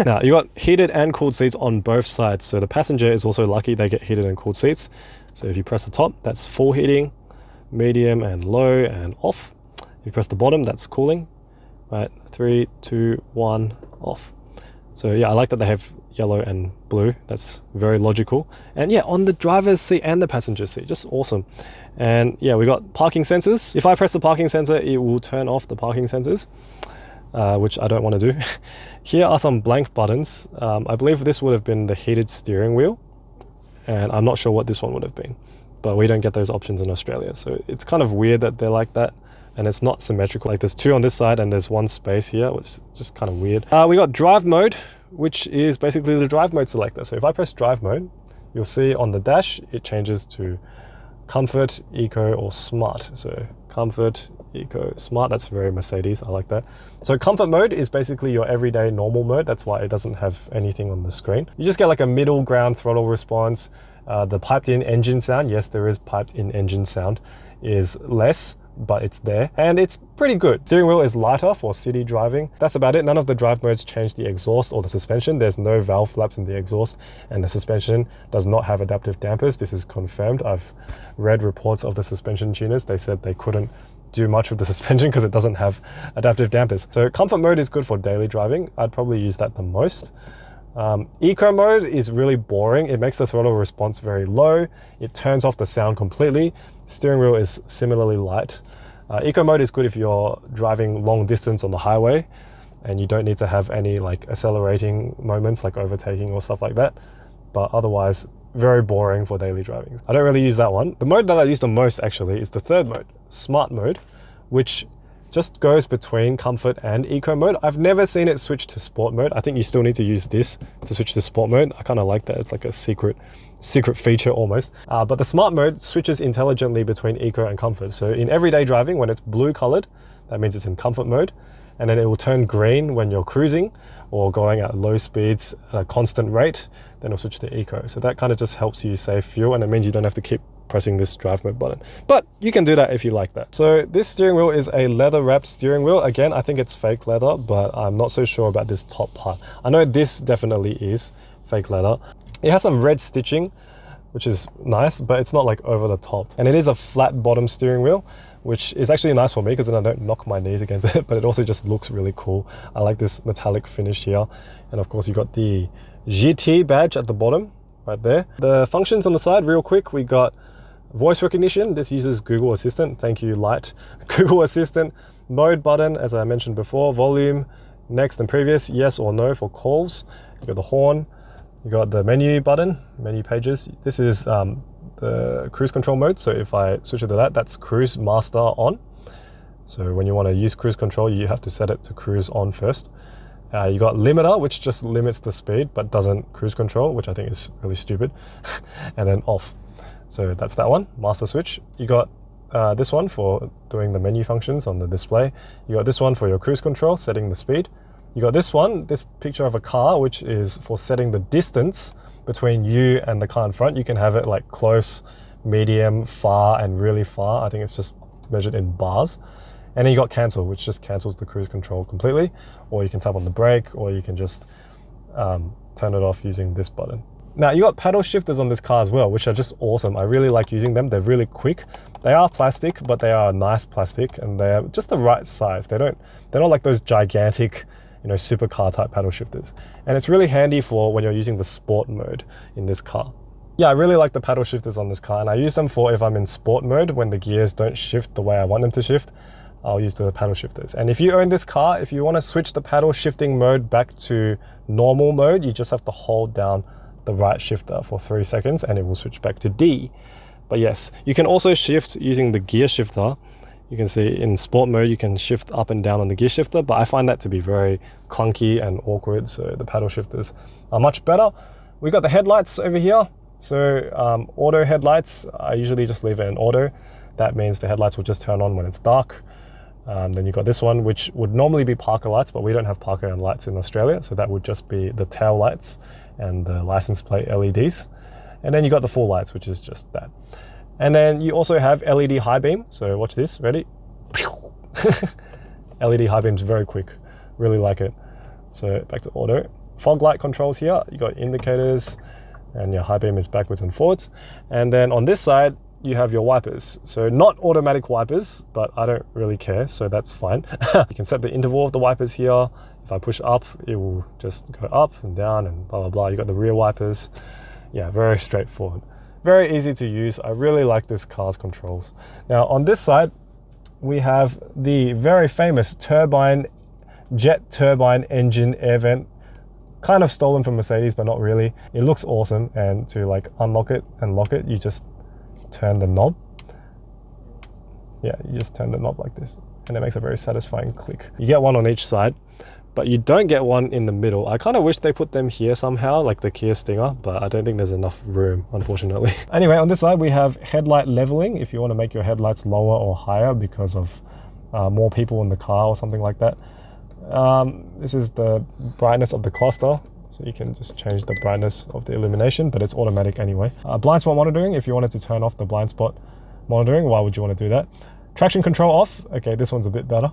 Now, you got heated and cooled seats on both sides. So the passenger is also lucky they get heated and cooled seats. So if you press the top, that's full heating, medium and low and off. you press the bottom, that's cooling. Right, 3, 2, 1, off. So yeah, I like that they have yellow and blue. That's very logical. And yeah, on the driver's seat and the passenger seat, just awesome. And yeah, we got parking sensors. If I press the parking sensor, it will turn off the parking sensors, which I don't want to do. Here are some blank buttons. I believe this would have been the heated steering wheel, and I'm not sure what this one would have been, but we don't get those options in Australia. So it's kind of weird that they're like that. And it's not symmetrical. Like there's 2 on this side and there's 1 space here, which is just kind of weird. We got drive mode, which is basically the drive mode selector. So if I press drive mode, you'll see on the dash, it changes to comfort, eco, or smart. So comfort, eco, smart, that's very Mercedes, I like that. So comfort mode is basically your everyday normal mode. That's why it doesn't have anything on the screen. You just get like a middle ground throttle response. The piped in engine sound, yes, there is piped in engine sound, is less, but it's there and it's pretty good. Steering wheel is lighter for city driving. That's about it. None of the drive modes change the exhaust or the suspension. There's no valve flaps in the exhaust, and the suspension does not have adaptive dampers. This is confirmed. I've read reports of the suspension tuners. They said they couldn't do much with the suspension because it doesn't have adaptive dampers. So comfort mode is good for daily driving. I'd probably use that the most. Eco mode is really boring. It makes the throttle response very low. It turns off the sound completely. Steering wheel is similarly light. Eco mode is good if you're driving long distance on the highway and you don't need to have any like accelerating moments like overtaking or stuff like that. But otherwise, very boring for daily driving. I don't really use that one. The mode that I use the most actually is the third mode, smart mode, which just goes between comfort and eco mode. I've never seen it switch to sport mode. I think you still need to use this to switch to sport mode. I kind of like that. It's like a secret feature almost. But the smart mode switches intelligently between eco and comfort. So in everyday driving, when it's blue colored, that means it's in comfort mode. And then it will turn green when you're cruising or going at low speeds at a constant rate, then it'll switch to eco. So that kind of just helps you save fuel, and it means you don't have to keep pressing this drive mode button. But you can do that if you like that. So this steering wheel is a leather wrapped steering wheel. Again, I think it's fake leather, but I'm not so sure about this top part. I know this definitely is fake leather. It has some red stitching, which is nice, but it's not like over the top. And it is a flat bottom steering wheel, which is actually nice for me because then I don't knock my knees against it, but it also just looks really cool. I like this metallic finish here. And of course you got the GT badge at the bottom right there. The functions on the side, real quick, we got voice recognition. This uses Google Assistant. Thank you, Light. Google Assistant. Mode button, as I mentioned before. Volume, next and previous, yes or no for calls. You got the horn. You got the menu button, menu pages. This is the cruise control mode. So if I switch it to that, that's cruise master on. So when you want to use cruise control, you have to set it to cruise on first. You got limiter, which just limits the speed, but doesn't cruise control, which I think is really stupid. And then off. So that's that one, master switch. You got this one for doing the menu functions on the display. You got this one for your cruise control, setting the speed. You got this one, this picture of a car, which is for setting the distance between you and the car in front. You can have it like close, medium, far, and really far. I think it's just measured in bars. And then you got cancel, which just cancels the cruise control completely. Or you can tap on the brake, or you can just turn it off using this button. Now you got paddle shifters on this car as well, which are just awesome. I really like using them. They're really quick. They are plastic, but they are a nice plastic, and they're just the right size. They're not like those gigantic, supercar type paddle shifters. And it's really handy for when you're using the sport mode in this car. Yeah, I really like the paddle shifters on this car, and I use them for if I'm in sport mode, when the gears don't shift the way I want them to shift, I'll use the paddle shifters. And if you own this car, if you want to switch the paddle shifting mode back to normal mode, you just have to hold down the right shifter for 3 seconds and it will switch back to D. But yes, you can also shift using the gear shifter. You can see in sport mode, you can shift up and down on the gear shifter, but I find that to be very clunky and awkward. So the paddle shifters are much better. We got the headlights over here. So auto headlights, I usually just leave it in auto. That means the headlights will just turn on when it's dark. Then you got this one, which would normally be parker lights, but we don't have parker and lights in Australia. So that would just be the tail lights and the license plate LEDs. And then you got the full lights, which is just that. And then you also have LED high beam. So watch this, ready? LED high beam's very quick, really like it. So back to auto. Fog light controls here, you got indicators, and your high beam is backwards and forwards. And then on this side, you have your wipers. So not automatic wipers, but I don't really care, so that's fine. You can set the interval of the wipers here. If I push up, it will just go up and down and blah, blah, blah. You got the rear wipers. Yeah, very straightforward. Very easy to use. I really like this car's controls. Now on this side, we have the very famous jet turbine engine air vent, kind of stolen from Mercedes, but not really. It looks awesome, and to like unlock it and lock it, you just turn the knob. Yeah, you just turn the knob like this, and it makes a very satisfying click. You get one on each side, but you don't get one in the middle. I kind of wish they put them here somehow, like the Kia Stinger, but I don't think there's enough room, unfortunately. Anyway, on this side, we have headlight leveling, if you want to make your headlights lower or higher because of more people in the car or something like that. This is the brightness of the cluster, so you can just change the brightness of the illumination, but it's automatic anyway. Blind spot monitoring, if you wanted to turn off the blind spot monitoring, why would you want to do that? Traction control off. Okay, this one's a bit better.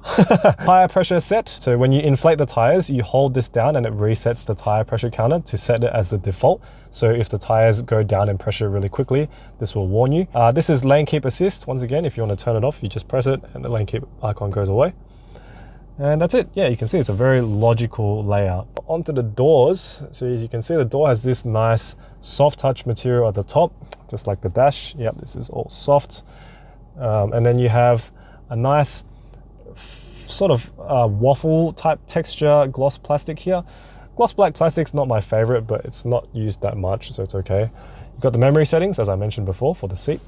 Tire pressure set. So when you inflate the tires, you hold this down and it resets the tire pressure counter to set it as the default. So if the tires go down in pressure really quickly, this will warn you. This is lane keep assist. Once again, if you want to turn it off, you just press it and the lane keep icon goes away. And that's it. Yeah, you can see it's a very logical layout. Onto the doors. So as you can see, the door has this nice soft touch material at the top, just like the dash. Yep, this is all soft. And then you have a nice sort of waffle type texture gloss plastic here. Gloss black plastic's not my favorite, but it's not used that much, so it's okay. You've got the memory settings, as I mentioned before, for the seat.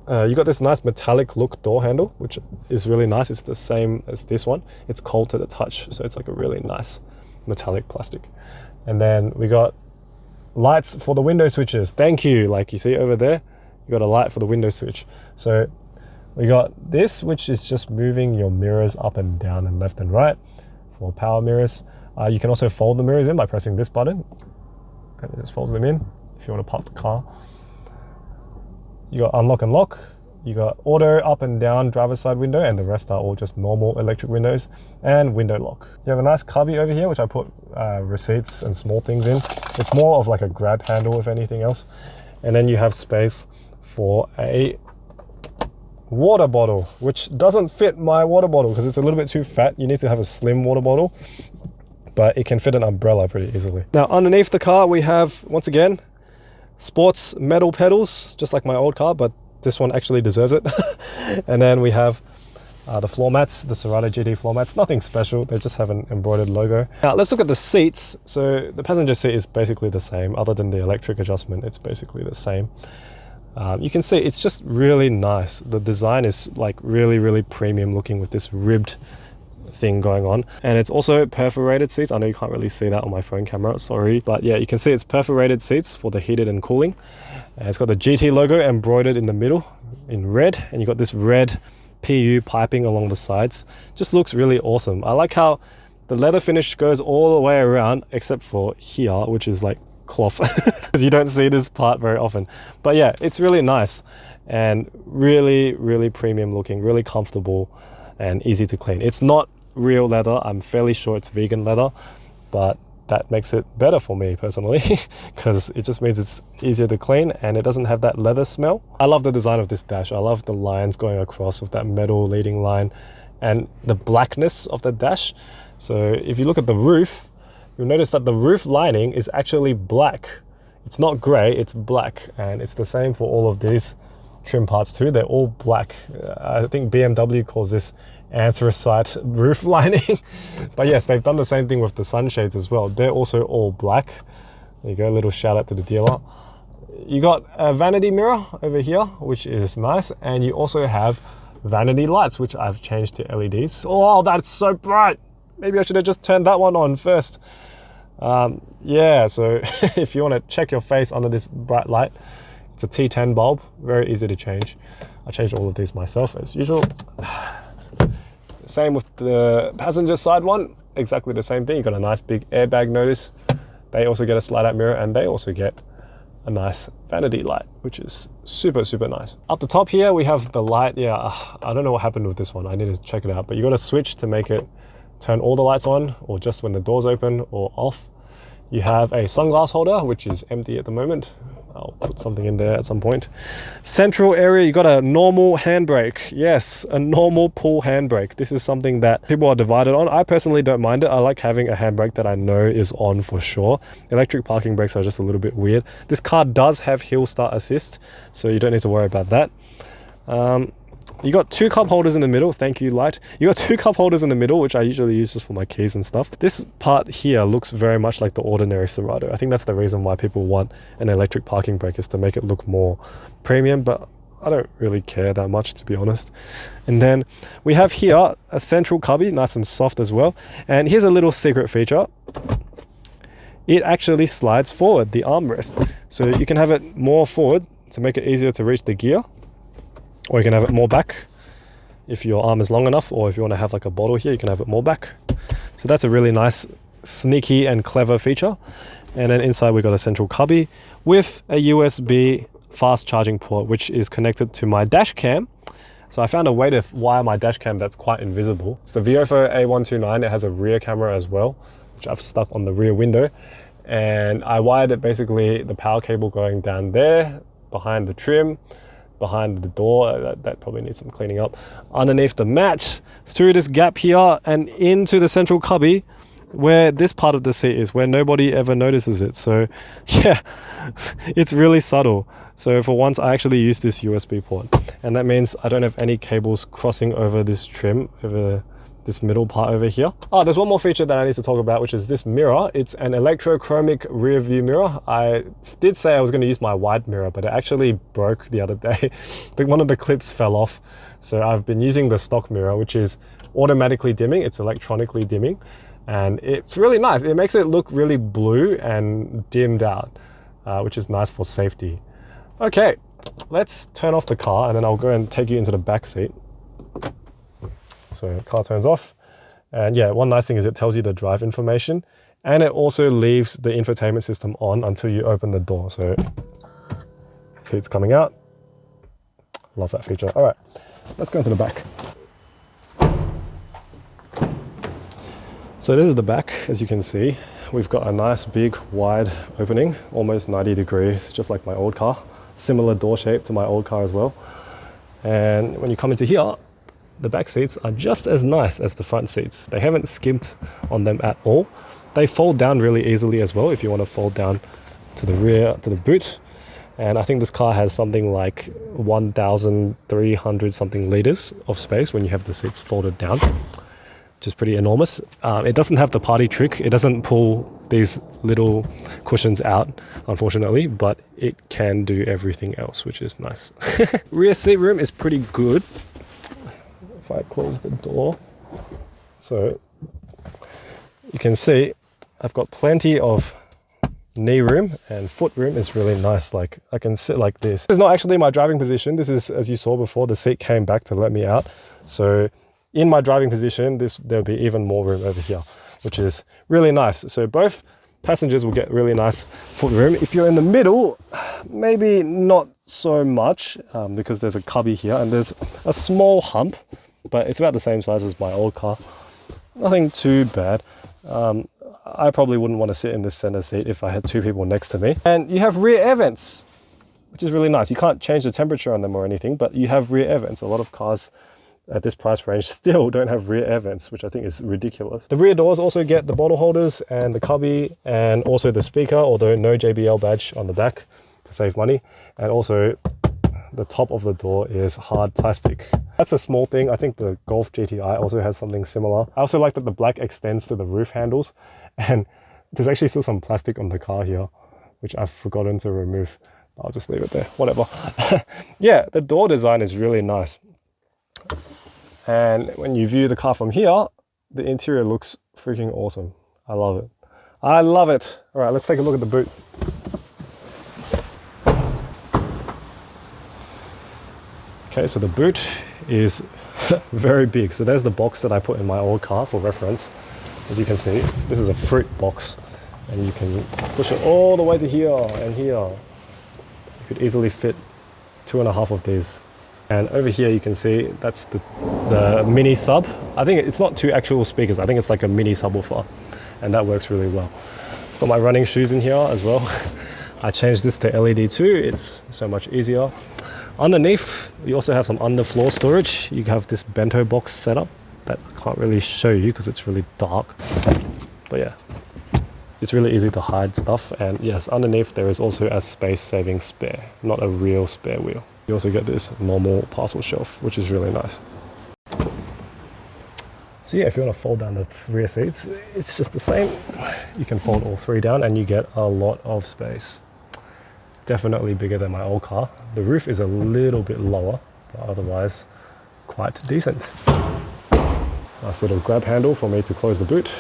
You got this nice metallic look door handle, which is really nice. It's the same as this one. It's cold to the touch, so it's like a really nice metallic plastic. And then we got lights for the window switches. Thank you. Like you see over there, you got a light for the window switch. So we got this, which is just moving your mirrors up and down and left and right for power mirrors. You can also fold the mirrors in by pressing this button, and it just folds them in if you want to park the car. You got unlock and lock. You got auto up and down driver's side window, and the rest are all just normal electric windows, and window lock. You have a nice cubby over here, which I put receipts and small things in. It's more of like a grab handle, if anything else. And then you have space for a water bottle, which doesn't fit my water bottle because it's a little bit too fat. You need to have a slim water bottle, but it can fit an umbrella pretty easily. Now underneath the car, we have, once again, sports metal pedals, just like my old car, but this one actually deserves it. And then we have the floor mats, the Cerato GT floor mats. Nothing special, they just have an embroidered logo. Now let's look at the seats. So the passenger seat is basically the same, other than the electric adjustment, it's basically the same. You can see it's just really nice. The design is like really, really premium looking with this ribbed thing going on. And it's also perforated seats. I know you can't really see that on my phone camera, sorry. But yeah, you can see it's perforated seats for the heated and cooling. And it's got the GT logo embroidered in the middle in red. And you got this red PU piping along the sides. Just looks really awesome. I like how the leather finish goes all the way around except for here, which is like cloth, because you don't see this part very often. But yeah, it's really nice and really, really premium looking, really comfortable and easy to clean. It's not real leather. I'm fairly sure it's vegan leather, but that makes it better for me personally because it just means it's easier to clean and it doesn't have that leather smell. I love the design of this dash. I love the lines going across with that metal leading line and the blackness of the dash. So if you look at the roof, you'll notice that the roof lining is actually black. It's not grey, it's black. And it's the same for all of these trim parts too. They're all black. I think BMW calls this anthracite roof lining. But yes, they've done the same thing with the sunshades as well. They're also all black. There you go, a little shout out to the dealer. You got a vanity mirror over here, which is nice. And you also have vanity lights, which I've changed to LEDs. Oh, that's so bright. Maybe I should have just turned that one on first. Yeah, so if you want to check your face under this bright light, it's a T10 bulb, very easy to change. I changed all of these myself as usual. Same with the passenger side one, exactly the same thing. You've got a nice big airbag notice. They also get a slide out mirror and they also get a nice vanity light, which is super, super nice. Up the top here, we have the light. Yeah, I don't know what happened with this one. I need to check it out, but you got a switch to make it turn all the lights on or just when the doors open or off. You have a sunglass holder, which is empty at the moment. I'll put something in there at some point. Central area, you got a normal handbrake. Yes, a normal pull handbrake. This is something that people are divided on. I personally don't mind it. I like having a handbrake that I know is on for sure. Electric parking brakes are just a little bit weird. This car does have hill start assist, so you don't need to worry about that. You got two cup holders in the middle. Thank you, light. You got two cup holders in the middle, which I usually use just for my keys and stuff. This part here looks very much like the ordinary Cerato. I think that's the reason why people want an electric parking brake, is to make it look more premium, but I don't really care that much, to be honest. And then we have here a central cubby, nice and soft as well. And here's a little secret feature. It actually slides forward, the armrest. So you can have it more forward to make it easier to reach the gear, or you can have it more back if your arm is long enough, or if you want to have like a bottle here, you can have it more back. So that's a really nice, sneaky and clever feature. And then inside we got a central cubby with a USB fast charging port, which is connected to my dash cam. So I found a way to wire my dash cam that's quite invisible. It's the Viofo A129. It has a rear camera as well, which I've stuck on the rear window. And I wired it basically, the power cable going down there, behind the trim, behind the door, that probably needs some cleaning up, underneath the mat, through this gap here and into the central cubby, where this part of the seat is, where nobody ever notices it. So yeah, it's really subtle. So for once I actually use this USB port, and that means I don't have any cables crossing over this trim, over this middle part over here. Oh, there's one more feature that I need to talk about, which is this mirror. It's an electrochromic rear view mirror. I did say I was going to use my wide mirror, but it actually broke the other day. One of the clips fell off. So I've been using the stock mirror, which is automatically dimming. It's electronically dimming, and it's really nice. It makes it look really blue and dimmed out, which is nice for safety. Okay, let's turn off the car and then I'll go and take you into the back seat. So the car turns off, and yeah, one nice thing is it tells you the drive information, and it also leaves the infotainment system on until you open the door. So see, it's coming out. Love that feature. All right, let's go into the back. So this is the back. As you can see, we've got a nice big wide opening, almost 90 degrees, just like my old car. Similar door shape to my old car as well. And when you come into here, the back seats are just as nice as the front seats. They haven't skimped on them at all. They fold down really easily as well if you want to fold down to the rear, to the boot. And I think this car has something like 1,300 something liters of space when you have the seats folded down, which is pretty enormous. It doesn't have the party trick. It doesn't pull these little cushions out, unfortunately, but it can do everything else, which is nice. Rear seat room is pretty good. If I close the door, so you can see I've got plenty of knee room, and foot room is really nice. Like I can sit like this. This is not actually my driving position. This is, as you saw before, the seat came back to let me out. So in my driving position, there'll be even more room over here, which is really nice. So both passengers will get really nice foot room. If you're in the middle, maybe not so much, because there's a cubby here and there's a small hump, but it's about the same size as my old car. Nothing too bad. I probably wouldn't want to sit in this center seat if I had two people next to me. And you have rear air vents, which is really nice. You can't change the temperature on them or anything, but you have rear air vents. A lot of cars at this price range still don't have rear air vents, which I think is ridiculous. The rear doors also get the bottle holders and the cubby, and also the speaker, although no JBL badge on the back to save money. And also the top of the door is hard plastic. That's a small thing. I think the Golf GTI also has something similar. I also like that the black extends to the roof handles, and there's actually still some plastic on the car here, which I've forgotten to remove. I'll just leave it there, whatever. Yeah, the door design is really nice. And when you view the car from here, the interior looks freaking awesome. I love it. I love it. All right, let's take a look at the boot. Okay, so the boot is very big. So there's the box that I put in my old car for reference. As you can see, this is a fruit box, and you can push it all the way to here and here. You could easily fit 2.5 of these. And over here you can see that's the mini sub. I think it's not two actual speakers. I think it's like a mini subwoofer, and that works really well. I've got my running shoes in here as well. I changed this to LED too. It's so much easier. Underneath, you also have some underfloor storage. You have this bento box setup that I can't really show you because it's really dark. But yeah, it's really easy to hide stuff. And yes, underneath there is also a space-saving spare, not a real spare wheel. You also get this normal parcel shelf, which is really nice. So yeah, if you want to fold down the rear seats, it's just the same. You can fold all three down and you get a lot of space. Definitely bigger than my old car. The roof is a little bit lower, but otherwise quite decent. Nice little grab handle for me to close the boot.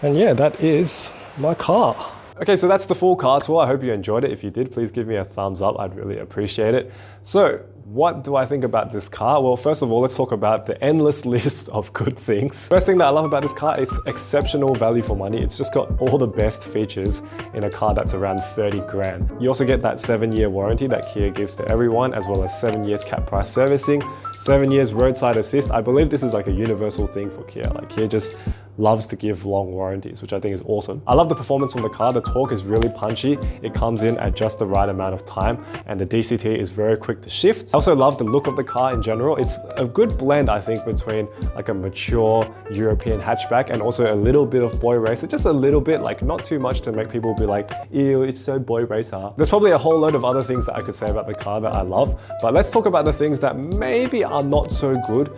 And yeah, that is my car. Okay, so that's the full car tour. I hope you enjoyed it. If you did, please give me a thumbs up. I'd really appreciate it. So, what do I think about this car? Well, first of all, let's talk about the endless list of good things. First thing that I love about this car is exceptional value for money. It's just got all the best features in a car that's around 30 grand. You also get that 7-year warranty that Kia gives to everyone, as well as 7 years cap price servicing, 7 years roadside assist. I believe this is like a universal thing for Kia. Like Kia just loves to give long warranties, which I think is awesome. I love the performance from the car. The torque is really punchy. It comes in at just the right amount of time, and the DCT is very quick to shift. I also love the look of the car in general. It's a good blend, I think, between like a mature European hatchback and also a little bit of boy racer. Just a little bit, like not too much to make people be like, ew, it's so boy racer. There's probably a whole load of other things that I could say about the car that I love, but let's talk about the things that maybe are not so good,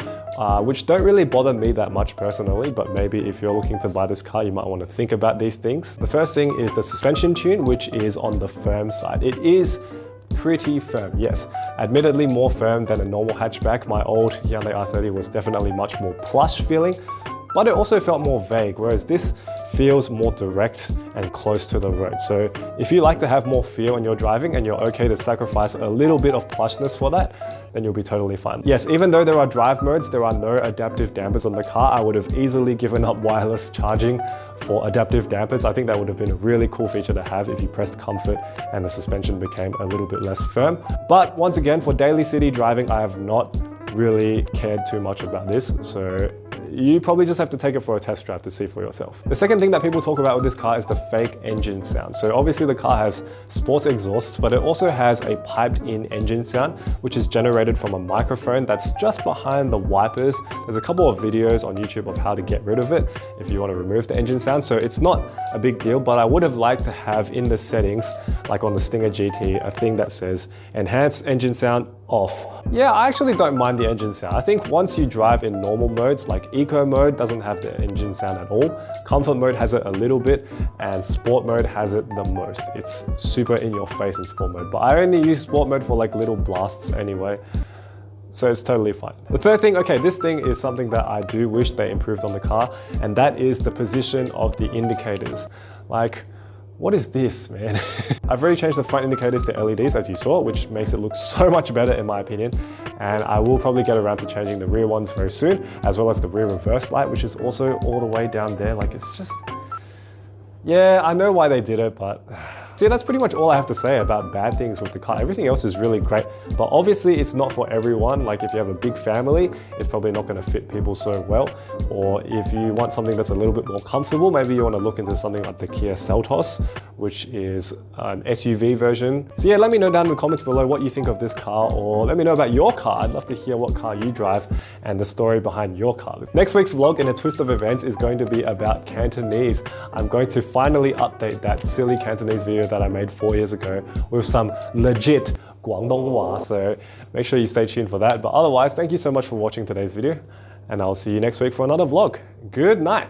which don't really bother me that much personally, but maybe if you're looking to buy this car, you might want to think about these things. The first thing is the suspension tune, which is on the firm side. It is pretty firm, yes. Admittedly more firm than a normal hatchback. My old Hyundai R30 was definitely much more plush feeling, but it also felt more vague, whereas this feels more direct and close to the road. So if you like to have more feel when you're driving and you're okay to sacrifice a little bit of plushness for that, then you'll be totally fine. Yes, even though there are drive modes, there are no adaptive dampers on the car. I would have easily given up wireless charging for adaptive dampers. I think that would have been a really cool feature to have if you pressed comfort and the suspension became a little bit less firm. But once again, for daily city driving, I have not really cared too much about this. So you probably just have to take it for a test drive to see for yourself. The second thing that people talk about with this car is the fake engine sound. So obviously the car has sports exhausts, but it also has a piped in engine sound, which is generated from a microphone that's just behind the wipers. There's a couple of videos on YouTube of how to get rid of it if you want to remove the engine sound. So it's not a big deal, but I would have liked to have in the settings, like on the Stinger GT, a thing that says enhance engine sound off. Yeah, I actually don't mind the engine sound. I think once you drive in normal modes, like eco mode doesn't have the engine sound at all, comfort mode has it a little bit, and sport mode has it the most. It's super in your face in sport mode, but I only use sport mode for like little blasts anyway, so it's totally fine. The third thing, okay, this thing is something that I do wish they improved on the car, and that is the position of the indicators. Like, what is this, man? I've already changed the front indicators to LEDs, as you saw, which makes it look so much better in my opinion. And I will probably get around to changing the rear ones very soon, as well as the rear reverse light, which is also all the way down there. Like, it's just, yeah, I know why they did it, but see, that's pretty much all I have to say about bad things with the car. Everything else is really great, but obviously it's not for everyone. Like if you have a big family, it's probably not going to fit people so well. Or if you want something that's a little bit more comfortable, maybe you want to look into something like the Kia Cerato, which is an SUV version. So yeah, let me know down in the comments below what you think of this car, or let me know about your car. I'd love to hear what car you drive and the story behind your car. Next week's vlog, in a twist of events, is going to be about Cantonese. I'm going to finally update that silly Cantonese video that I made 4 years ago with some legit Guangdonghua, so make sure you stay tuned for that. But otherwise, thank you so much for watching today's video, and I'll see you next week for another vlog. Good night.